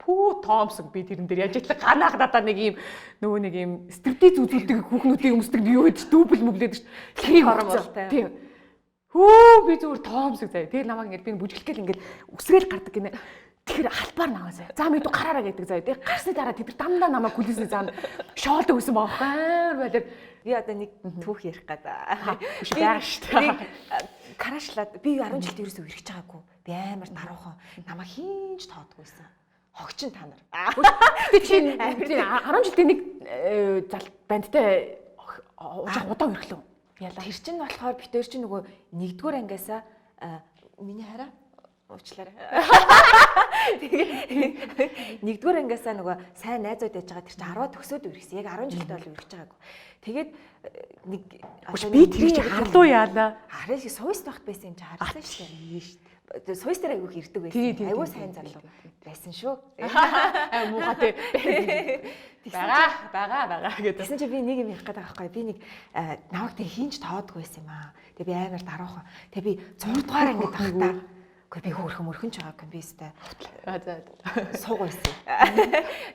Пүү Томсон би тэрэн дээр яаж итлээ ганаах надаа нэг юм нөгөө нэг юм стриптиз үзүүлдэг хүүхнүүдийн өмсдөг юу гэж дүүбэл мүглээд шүү. Тэр хором болтой. Тийм. Хөө би зүгээр Томсог заяа. Тэгээ намайг ингээд би бүжиглэх гээл ингээд үсрээл гардаг гинэ. Тэгэхээр албаар наваасаа. За мэдүү гараараа гэдэг заяа. Тэгээ гарсны дараа тэд дандаа намайг күлээсний заанд шоолдог байсан баахгүй байлаа. Би одоо нэг түүх ярих гэдэг. Биш байгаа шүү дээ. Карашлаад би 10 жилд ерөөсөө ирэх байгаагүй. Би амар даруухан. Намайг хинж тоодгүйсэн. Хогчин та нар. Гэтэ чи 10 жилдээ нэг бандтай удаан ирэхлөө. Тэр чинь болохоор битээр чинь нөгөө 1-р ангиасаа миний хараа уучлаарай. Тэгээ нэгдүгээр ангиасаа нөгөө сайн найзууд яж байгаа тэр чинь 10 төгсөөд үргэлжсэн. Яг 10 жилдээ бол үргэлж байгаагүй. Тэгээд нэг би тэр чи харлуу яалаа. Хараа шиг Сууст байхад байсан юм чи харсан шүү дээ. Сууст дээр айгүйх ирдэг байсан. Айгүй сайн залуу байсан шүү. Муухай тий. Бага гэдэг. Тэгсэн чи би нэг юм ярих гэдэг байхгүй. Би нэг намайг тэг хинч тоодгүй байсан юм аа. Тэг би амар даруухан. Тэг би 6 дугаар ангид байхдаа би хөөрхөн мөрхөн ч байгаагүй би өстэй. Сууг байсан.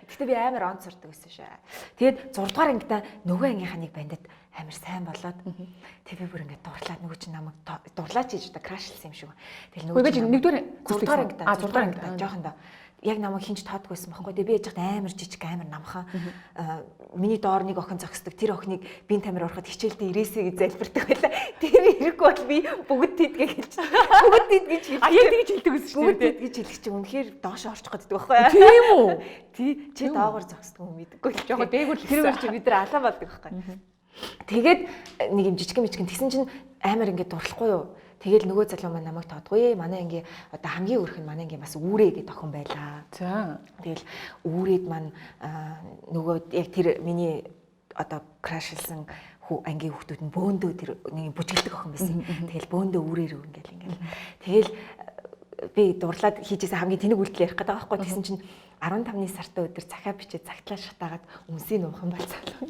Гэтэ би амар онц сурдаг байсан шүү. Тэгээд 6 дугаар ангидаа нөгөө ангийнхаа нэг бандад амар сайн болоод тэг би бүр ингээд дурлаад нөгөө чинь намайг дурлаач хийж одоо крашлсан юм шиг. Тэгэл нөгөө чинь 1-р 6 дугаар ангидаа 6 дугаар ангидаа жоохондоо яг намайг хинч тоодгүй байсан байхгүй. Тэг би яж хад амар жижиг амар намхан. Миний доор нэг охин зогсдог. Тэр охиныг бие тамир ороход хичээлдээ ирээсэй гэж залбирдаг байлаа. Тэр ирэхгүй бол би бүгд тийдгээ хэлж. Бүгд тийд гэж хэлж. Яг тэгж хэлдэг байсан шүү дээ. Бүгд тийд гэж хэлэх чинь үнэхээр доош орчих гэдэг байхгүй. Тийм үү? Чи доогоор зогсдог юм мэдэггүй. Жохоо дээгүүр тэр үр чи бид нар алаан болдог байхгүй. Тэгээд нэг юм жижигэн тэгсэн чинь амар ингээд дурлахгүй юу? Тэгэл нөгөө залуу маань намайг тоодгүй. Манай анги одоо хамгийн өрх нь манай анги бас үүрээ гэдэг охин байлаа. За. Тэгэл үүрээд маань нөгөө яг тэр миний одоо крашлсан ангийн хүүхдүүд нь бөөндөө тэр нэг бүжгэлдэг охин байсан. Тэгэл бөөндөө үүрээр ингээл. Тэгэл би дурлаад хийжсэн хамгийн тэнэг үйлдэл ярих гэдэг байхгүй. Тэгсэн чинь 15-ны сартаа өдөр захаа бичээд цагтлаа шатаагаад үнсийн нуухан болцсон.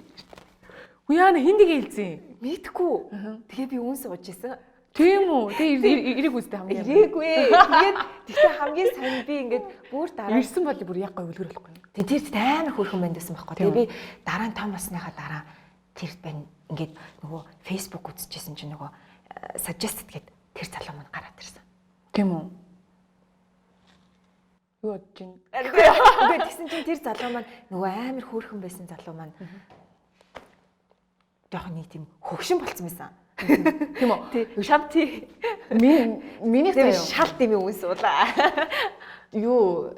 Яана хиндийг хэлсэн. Мэдхгүй. Тэгээ би үнс ууж исэн. Тийм үү? Тэгээ ирэх үстэй хамгийн. Ирээгүй. Тэгээд тэгтээ хамгийн сайн би ингээд бүр дараа ирсэн бол бүр яг гой үлгэр болохгүй. Тэр амар хөөрхөн байндсан байхгүй. Тэгээ би дараа нь том басныхаа дараа тэр бань ингээд нөгөө Facebook үзчихсэн чинь нөгөө suggested гэд тэр залуу маань гараад ирсэн. Тийм үү? Юу бодож байна? Тэгээд тэгсэн чинь тэр залуу маань нөгөө амар хөөрхөн байсан залуу маань жоохон нэг тийм хөгшин болцсон байсан. Тийм үү? Шавти. Миний тэр шалт юм үнс уулаа. Юу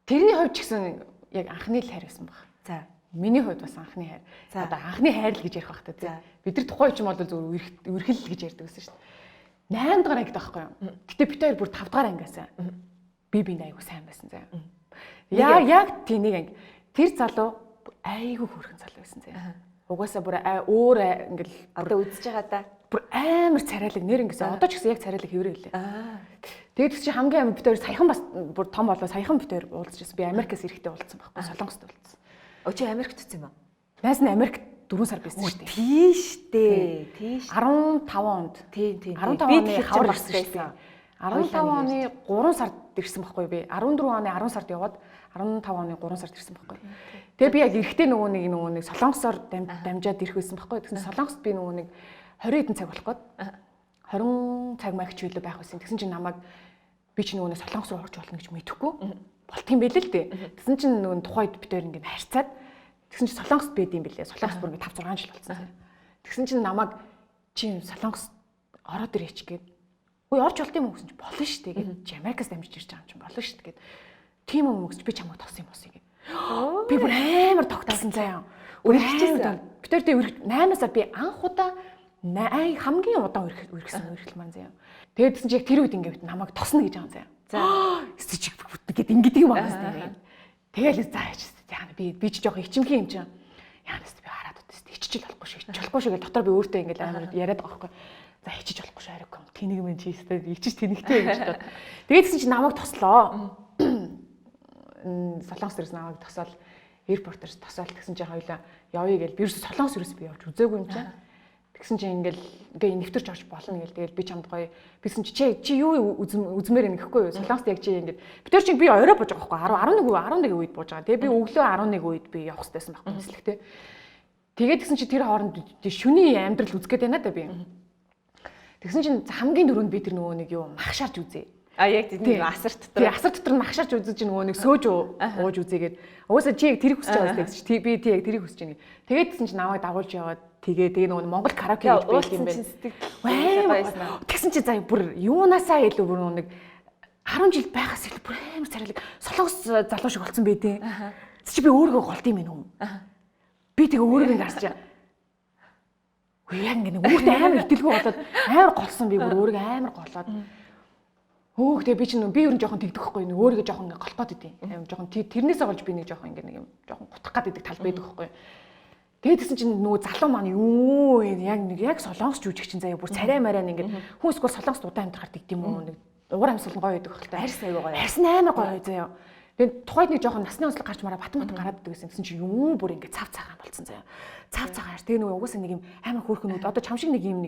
тэрний хувьд ч гэсэн яг анхны л хайр байсан баг. За. Миний хувьд бас анхны хайр. Одоо анхны хайр л гэж ярих бах та. Бид нар тухайн үеч юм бол зөв үргэлжил гэж ярьдаг байсан шүү дээ. 8 дугаар ангид байхгүй юу? Гэтэ бид хоёр бүр 5 дугаар ангиасан. Би бинд айгу сайн байсан заяа. Яг тийм нэг анги. Тэр залуу айгу хөөрхөн залуу байсан заяа. Угаасаа бүр өөр ингээл одоо үзэж байгаа да. Бүр амар царайлаг нэр ингэсэн. Одоо ч гэсэн яг царайлаг хэврээ гэлээ. Тэгээд чи хамгийн амар бид хоёр саяхан бас бүр том болоо саяхан бид хоёр уулзчихсан. Би Америкээс ирэхдээ уулзсан байхгүй Солонгост уулзсан. Чи Америкт утсан юм уу? Найс нь Америкт 4 сар байсан шүү дээ. Тийш дээ. Тийш. 15 онд. Тийм. 15 оны хавар ирсэн шүү дээ. 15 оны 3 сард ирсэн байхгүй би. 14 оны 10 сард яваад 15 оны 3 сард ирсэн байхгүй. Тэгээ би яг эрэхтэй нөгөө нэг Солонгосоор дамжаад ирэх байсан байхгүй. Тэгсэн Солонгост би нөгөө нэг 20 хэдэн цаг болох гээд 20 цаг маяг ч үлээ байх байсан. Тэгсэн чинь намайг би ч нөгөө Солонгос руу орж болно гэж мэдэхгүй. Болт юм бэлээ л дээ. Тэгсэн чинь нөгөө тухайд бид хоёр ингээд харьцаад тэгсэн чинь Солонгост байд юм бэлээ. Солонгос бүр ингээд 5 6 жил болсон. Тэгсэн чинь намайг чи Солонгос ороод ирээч гээд үгүй орж болт юм уу гэсэн чинь болно шүү дээ гээд чи Америкаас дамжиж ирж байгаа юм чинь болно шүү дээ гээд тийм юм уу гэж би чамайг тоссон юм уусаа гээд би бүр амар тогтоосон заяа. Үргэлжлэсэн. Бид тэр дээр 8-аас би анх удаа хамгийн удаан үргэлжлсэн үргэлжлэл маань заяа. Тэгээд тэгсэн чи яг тэр үед ингээд намайг тосно гэж байгаа заяа. За эсэж гээд ингэдэг юм аа гэсэн. Тэгээл зааж яана би ч жоох ичимхий юм чинь. Яанаас би хараад удаа иччих болохгүй шүү. Иччих болохгүй шүү гэж дотор би өөртөө ингээд амар яриад байгаа байхгүй. За иччих болохгүй шүү ариг юм. Тэнийг мэн чи өстой иччих тэнэгтэй гэж бодоод. Тэгээд тэгсэн чи намайг тослоо. Солонгос дээрс намайг тосоод аэропортоор тосоод тэгсэн чи хоёлаа явъя гээл би ерөөс Солонгос ерөөс би явж үзээгүй юм чинь. Тэгсэн чи ингээл нэвтэрч орж болно гээл тэгэл би чамд гоё бигсэн чи юу үзмээр нэхэхгүй юу Солонгост яг чи ингээд бид нар чи би орой бууж байгаа байхгүй 11 үед бууж байгаа. Тэгээ би өглөө 11 үед би явах хэрэгтэйсэн байхгүй мэслэгтэй. Тэгээд тэгсэн чи тэр хооронд шүний амьдрал үзгээд байна да би. Тэгсэн чи хамгийн дөрөнд би тэр нөгөө нэг юу махшаарч үзье. Яг тийм асар дотор. Тэгээ асар дотор нь махшаарч үзэж нөгөө нэг сөөж ууж үзээгээд угаасаа чи яг тэрийг хүсэж байгаа гэсэн чи би яг тэрийг хүсэж байна. Тэгээд тэгсэн чи намайг дагуулж яваад тэгээ нөгөө Монгол караоке гэж байл юм байна. Тэгсэн чи заа бүр юунаасаа илүү бүр нэг 10 жил байхаас илүү бүр амар царайлаг Солонгос залуу шиг болсон байдیں۔ Чи би өөрийгөө голд юм байна уу? Би тэгээ өөрийгөө харж чаа. Яг ингэ хүүхдээ амар итгэлгүй болоод амар голсон би бүр өөрийгөө амар голоод Хөөх тэгээ би ер нь жоохон тэгдэх байхгүй нэг өөрийгөө жоохон ингээ голтоод идэв. Аим жоохон тэрнээсээ болж би нэг жоохон ингээ нэг юм жоохон гутах гад идэг тал байдаг байхгүй. Тэгээд тэгсэн чинь нөгөө залуу маань юу яг солонгос жүжигчин заяа бүр царай мараа ингээ хүн эсвэл солонгос удаан амьдрахаар тэгдэм юм уу нэг уур амьсгал гоё байдаг хэлтэй. Арьс аягүй гоё. Арьс амар гоё заяа. Тэгээд тухайд нэг жоохон насны онцлог гарч мараа батан гараад идэг гэсэн чинь юу бүр ингээ цав цагаан болсон заяа. Цав цагааш тэгээ нөгөө угаасаа нэг юм амар хөөрхөн нүд одоо чам шиг нэг юм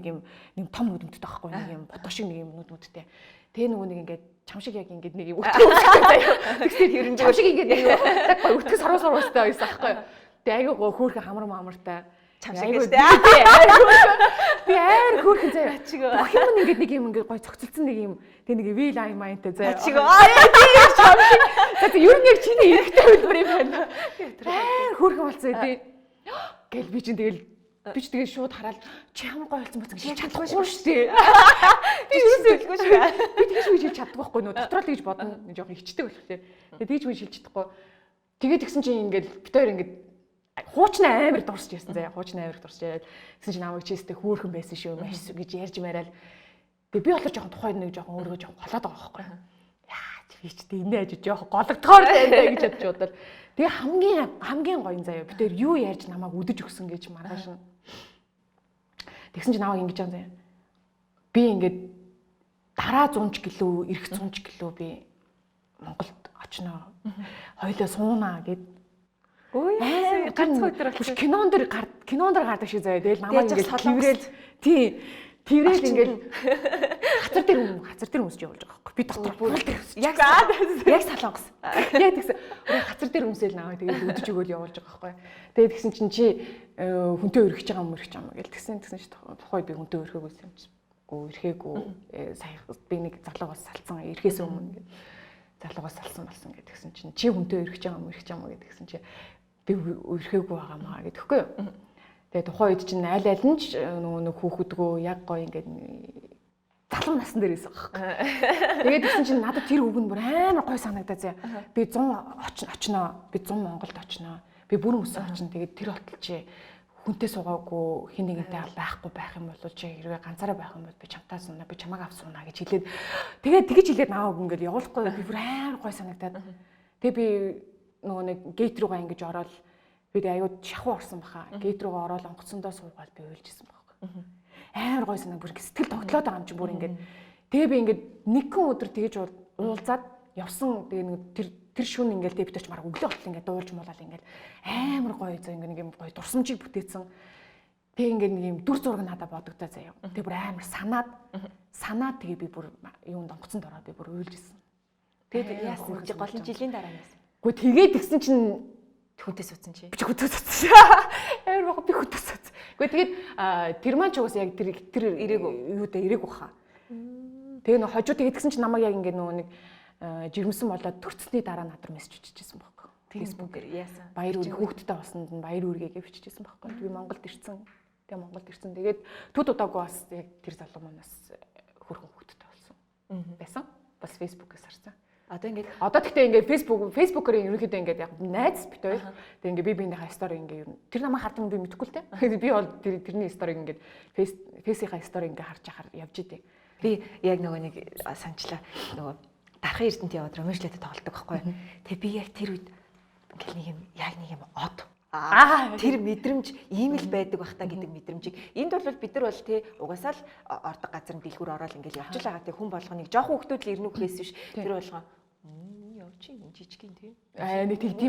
том нүдтэй байхгүй нэг юм бото шиг нэг юм нүдтэй. Тэгээ нөгөө нэг ингээд чам шиг яг ингээд нэг юм өтгөө заяа. Тэгсээр хэрэн чам шиг ингээд нэг яг гоё өтгөс сарвастай байсан аахгүй. Тэгээ айгүй хөөрхөн хамартай чам шиг гэжтэй. Би амар хөөрхөн заяа. Бүх юм ингээд нэг юм ингээд гоё цогцолцсон нэг юм тэгээ нэг вил ай майнтай заяа. Чиг би чам шиг. Тэгээ ер нь яг чиний эрэхтэй хэлбэр юм байна. Аа хөөрхөн болцсон тий. Гэл би чинь тэгээ шууд хараад чи ямар гоё болсон бэ гэж чадахгүй шүү дээ. Би юусэлгүй шүү. Би тэгж үгүй хэлж чаддаг байхгүй нөө дотроо л тэгж бодно. Нэг жоох ихчдэг болох тий. Тэгээ тэгж үгүй хэлж чадахгүй. Тэгээд тэгсэн чинь ингээд бид хоёр ингээд хуучны амар дурсж яасан заяа. Хуучны амар дурсж яриад тэгсэн чинь намайг чийстэй хөөрхөн байсан шүү маш гэж ярьж мараал. Тэгээ би болохоор жоохон тухайд нэг жоохон өөрийгөө жоохон голоод байгаа байхгүй. Яа би ч тийм энэ ажиж жоохон гологдохоор байна гэж бодож удаа. Тэгээ хамгийн гоё заяа. Бид хоёр юу ярьж намайг үдэж өгсөн гэж маргааш нь. Тэгсэн чинь намайг ингэж байгаа заяа. Би ингээд дараа 100 кг, ирэх 100 кг би Монголд очноо. Хоёлоо суунаа гэд. Ой ганцхан өдөр болчих. Кинон дэр гардаг шиг заяа. Тэгэл намайг ингээд тэрэл тий тэрэл ингээд хацар дээр өмсөж явуулж байгаа байхгүй. Би дотор бүр яг солонгос. Яг тэгсэн. Хацар дээр өмсөөл наваа тэгээд өдөж өгөөл явуулж байгаа байхгүй. Тэгээд тэгсэн чинь чи хүнтэй өргөж байгаа юм гэл тэгсэн чи тухай би хүнтэй өрхөөгөөс юм чи. Эрхээгүй сая би нэг залуугаас салсан эрхээс өмнө ингээд залуугаас салсан болсон гэдэг тэгсэн чинь чи хүнтэй өргөж байгаа юм гэдэг тэгсэн чи би өрхөөгүй байгаамаа гэдэхгүй юу. Тэгээ тухайн үед чинь аль нь ч нөгөө хүүхэдгөө яг гоё ингээд залуу насн дээр байсан байхгүй. Тэгээд тэгсэн чинь надад тэр үг нь бүр амар гоё санагдаа зэ. Би 100 очноо. Би 100 Монголд очноо. Би бүрэн өссөн очно. Тэгээд тэр хотол чи хүнтэй суугаагүй хин нэгэнтэй байхгүй байх юм бол чи хэрвээ ганцаараа байх юм бол би чамтаа сууна. Би чамааг авсуунаа гэж хэлээд тэгээд тэгж хэлээд навааг ингээд явуулахгүй би бүр амар гоё санагдаад. Тэгээ би нөгөө нэг гейт руугаа ингэж ороод бид аюуд шахуу орсон баха. Гейт руугаа ороод онгоцсондоо суугаад би уйлжсэн байхгүй. Амар гоё санаг бүр сэтгэл тогтлоод байгаа юм чи бүр ингээд. Тэгээ би ингээд нэгэн өдөр тэгж уулзаад явсан. Тэгээ нэг тэр шүн ингээд тэг битэж мараа өглөө хотол ингээд дуулж муулаад ингээд амар гоё зөө ингээд нэг юм гоё дурсамжийг бүтээсэн. Тэгээ ингээд нэг юм дүр зураг надад бодогдоо заяа. Тэгээ бүр амар санаад тэгээ би бүр юунд онгоцсонд ороод би бүр уйлжсэн. Тэгээд яасан чи голын жилийн дараа нь. Гэхдээ тэгээд тэгсэн чинь хүнтэй суудсан чи. Би хүнтэй суудсан. Амар баг би хүнтэй суудсан. Гэхдээ тэгээд тэр маань ч угсаа яг тэр ирээгүй хаа. Тэгээ нөө хожуу тэгээд тэгсэн чинь намайг яг ингээд нөгөө нэг жирэмсэн болоод төрцсний дараа надад мессеж бичижсэн байхгүй. Facebook-ээр яасан. Баяр үргээ хүүхдтэй болсонд нь баяр үргээгээ бичижсэн байхгүй. Би Монголд ирсэн. Тэгээд төд удаагүй бас яг тэр залуу манаас хөрхөн хүүхдтэй болсон. Байсан. Бас Facebook-ээс харсан. Одоо тэгтээ ингээд Facebook-оор ерөнхийдөө ингээд яг найз бит хоёр. Тэгээ ингээд би биенийхээ стори ингээд ер нь тэр намайг хардаг нь би мэдэхгүй л те. Би бол тэрний сториг ингээд фейсийнхаа стори ингээд харж ахаар явж идэв. Би яг нөгөө нэг санчлаа нөгөө дарахын эрдэнэт яваад ромешлэтэй тоглолдог байхгүй. Тэгээ би яг тэр үед ингээд нэг юм од. Тэр мэдрэмж ийм л байдаг бах та гэдэг мэдрэмжийг энд бол бид нар бол тий угаасаа л ордог газар нь дэлгүүр ороод ингээд явж байгаа тий хүн болгоныг жоох хүүхдүүд л ирнэ үхээс биш тэр болгоо явчих юм жижигэн тий нэг тийм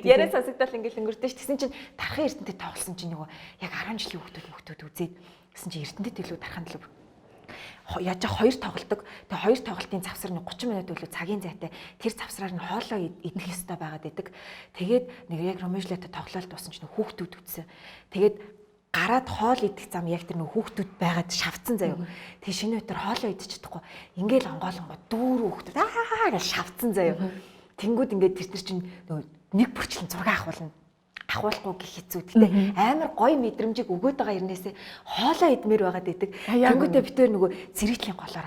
яриа сонсогдол ингээд өнгөрдөө ш тэгсэн чинь дарахын эрдэнэт тоглосон чинь нөгөө яг 10 жилийн хүүхдүүд үзээд гэсэн чинь эрдэнэт илүү дарахын төлөв яаж хоёр тоглолдог. Тэгээ хоёр тоглолтын завсар нь 30 минут үлээ цагийн зайтай тэр завсраар нь хоолоо идэх ёстой байгаад байдаг. Тэгээд нэг яг ромешлэтэй тоглолт болсон чинь хүүхдүүд үтсэн. Тэгээд гараад хоол идэх зам яг тэр хүүхдүүд байгаад шавцсан заяа. Тэгээ шинэ өдөр хоолоо идэж чадахгүй. Ингээл онгоолонгоо дүүр хүүхдүүд гэж шавцсан заяа. Тэнгүүд ингээд тэр чинь нэг бүрчлэн зураг ахуулахгүй гэх хэцүү. Гэтэ амар гоё мэдрэмжийг өгөөд байгаа ирнээсээ хоолоо идмээр байгаад байдаг. Тэнгүүтээ битээр нөгөө зэрэгтлийн голоор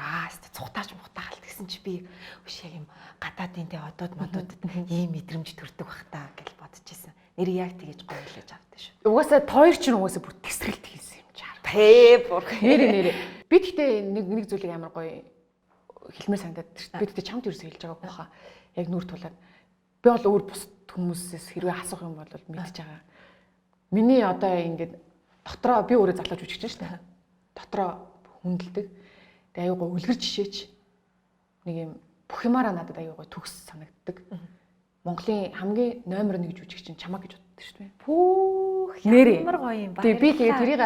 цухтааж мухтаахал гэсэн чи би өш яг юм гадаадын тэ одод модуудад ийм мэдрэмж төрдөг бах та гэж бодож исэн. Нэр яг тэгэж гоё хэлж авдаа шүү. Угаасаа тойр чинь угаасаа бүр тэсрэлт хийсэн юм чаар. Тэ бүр. Нэр. Би тэгтээ нэг зүйлийг амар гоё хэлмээр санагдаад шүү дээ. Би тэгтээ чамд юусэн хэлж байгаагүй хаа. Яг нүр тулаад. Би бол өөр бус хүмүүсээс хэрвээ асуух юм бол мэдж байгаа. Миний одоо ингээд дотроо би өөрөө залууж үжигч шүү дээ. Дотроо хүндэлдэг. Тэгээ аюугаа үлгэр жишээч нэг юм бүх юмараа надад аюугаа төгс санагддаг. Монголын хамгийн номер 1 жүжигч чинь чамаа гэж боддог шүү дээ. Пүүх ямар гоё юм ба. Тэгээ би тэгээ тэрийг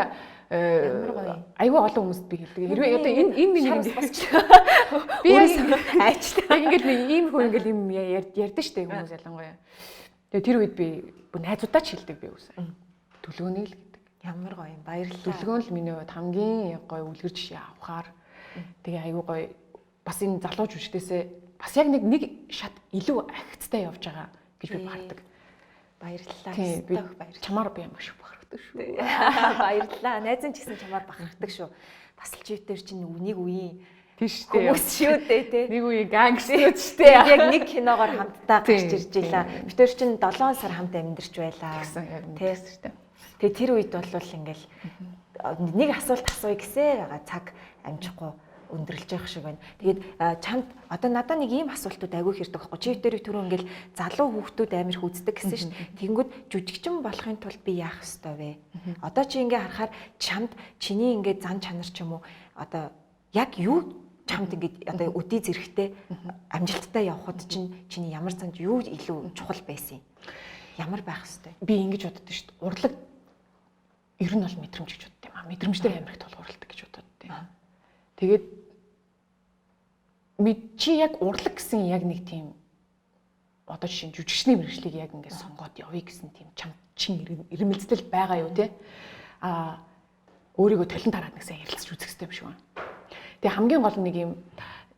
аюу олон хүмүүст би хэлдэг. Хэрвээ одоо энэ миний би айчлаа. Ингээд нэг ийм хүн ингээд юм ярьдэн шүү дээ хүмүүс ялангуяа. Тэгээ тэр үед би найзуудаа ч хэлдэг би үсэ. Төлөвөнийг л гэдэг. Ямар гоё юм баярлалаа. Төлөвөн л миний хувьд хамгийн гоё үлгэр жишээ авахаар тэгээ аюу гоё бас энэ залууж үжигтэйсээ бас яг нэг шат илүү ахицтай явж байгаа гэж би бахардаг. Баярлалаа. Баярлалаа. Чамаар би маш их бахархдаг шүү. Баярлалаа. Найз нь ч гэсэн чамаар бахархдаг шүү. Тасалч ивтер чинь нэг үеийн тийш дээ. Хүмүүс шүү дээ тий. Нэг үеийн гангстер шүү дээ. Яг нэг киногоор хамтдаа гарч ирж илаа. Битэр чинь 7 сар хамт амьдарч байлаа. Тий шүү дээ. Тэгээ тэр үед бол ингээл нэг асуулт асууя гэсээр байгаа цаг амжихгүй өндөрлж явах шиг байна. Тэгээд чамд одоо надад нэг ийм асуултууд агүй хэрдэг байхгүй. Чи дээр түрүү ингээл залуу хүүхдүүд амар хүздэг гэсэн шин. Тэнгүүд жүжигчин болохын тулд би яах ёстой вэ? Одоо чи ингээ харахаар чамд чиний ингээ зан чанар ч юм уу одоо яг юу чамд ингээ одоо өдий зэрэгтэй амжилттай явхад чинь чиний ямар занд юу илүү чухал байсан юм? Ямар байх ёстой? Би ингэж боддог шүү дээ. Урлаг ер нь бол мэдрэмж гэж боддог юм аа. Мэдрэмжтэй амар их тулгуурладаг гэж боддог. Тэгээд чи яг урлаг гэсэн яг нэг тийм одоо жишээ нь жүжигчний мэргэжлийг яг ингээд сонгоод явъя гэсэн тийм чин ирмэлцэл байгаа юу те өөрийгөө толон тараад нэгсэн ярилцаж үзэх хэрэгтэй юм шиг байна. Тэгээ хамгийн гол нэг юм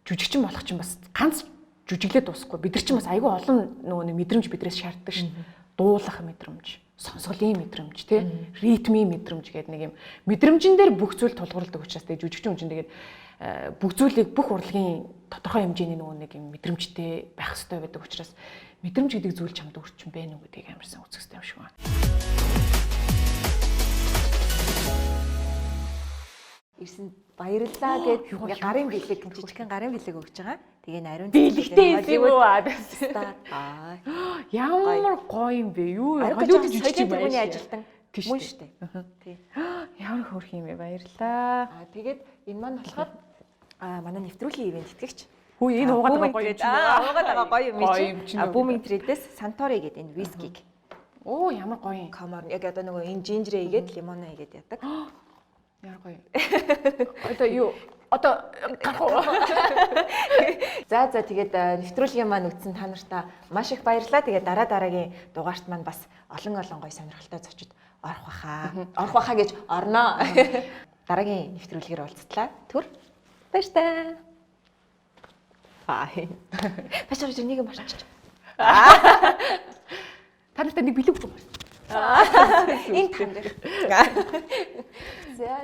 жүжигчин болох чинь бас ганц жүжиглээд дуусахгүй бид нар чинь бас айгүй олон нөгөө нэг мэдрэмж бидрээс шаарддаг шин. Дуулах мэдрэмж, сонсголын мэдрэмж те ритмийн мэдрэмж гэдэг нэг юм мэдрэмжин дээр бүх зүйл тулгуурладаг учраас тэгээ жүжигчин хүн чинь тэгээд бүх зүйлийг бүх урлагийн тодорхой хэмжээний нөгөө нэг юм мэдрэмжтэй байх хэрэгтэй байдаг учраас мэдрэмж гэдэг зүйл чамд өрчин байна уу гэдгийг амарсан үзэх хэрэгтэй юм шиг байна. Ирсэн баярлаа гэд гарын бэлэг жижигхэн гарын бэлэг өгч байгаа. Тэгээ нариун бэлэгтэй юм уу? Аа. Ямар гоё юм бэ? Юу Холливуд жижигчин хүний ажилтан мөн шүү дээ. Тий. Ямар хөөрх юм бэ? Баярлаа. Тэгээд энэ маань болохоор манай нэвтрүүлгийн ивент итгэгч. Хүү энэ уугаад байгаа гоё юм чинь. Уугаад байгаа гоё юм чинь. Booming Trade-с Santori гэдэг энэ вискиг. Оо ямар гоё юм. Камар яг одоо нөгөө энэ жинжрээ игээд лимоно игээд ядаг. Ямар гоё. Одоо юу? Одоо гарах уу? За тэгээд нэвтрүүлгийн маань үтсэн та нартаа маш их баярлалаа. Тэгээд дараагийн дугаарт маань бас олон гоё сонирхолтой зочид орох баха. Орох баха гэж орноо. Дараагийн нэвтрүүлгээр уулзтлаа. Түр баяртай. Бай. Бачаар нэг юм марчиж. Та нартай нэг билүү өгөх. Энэ тань дээр. За.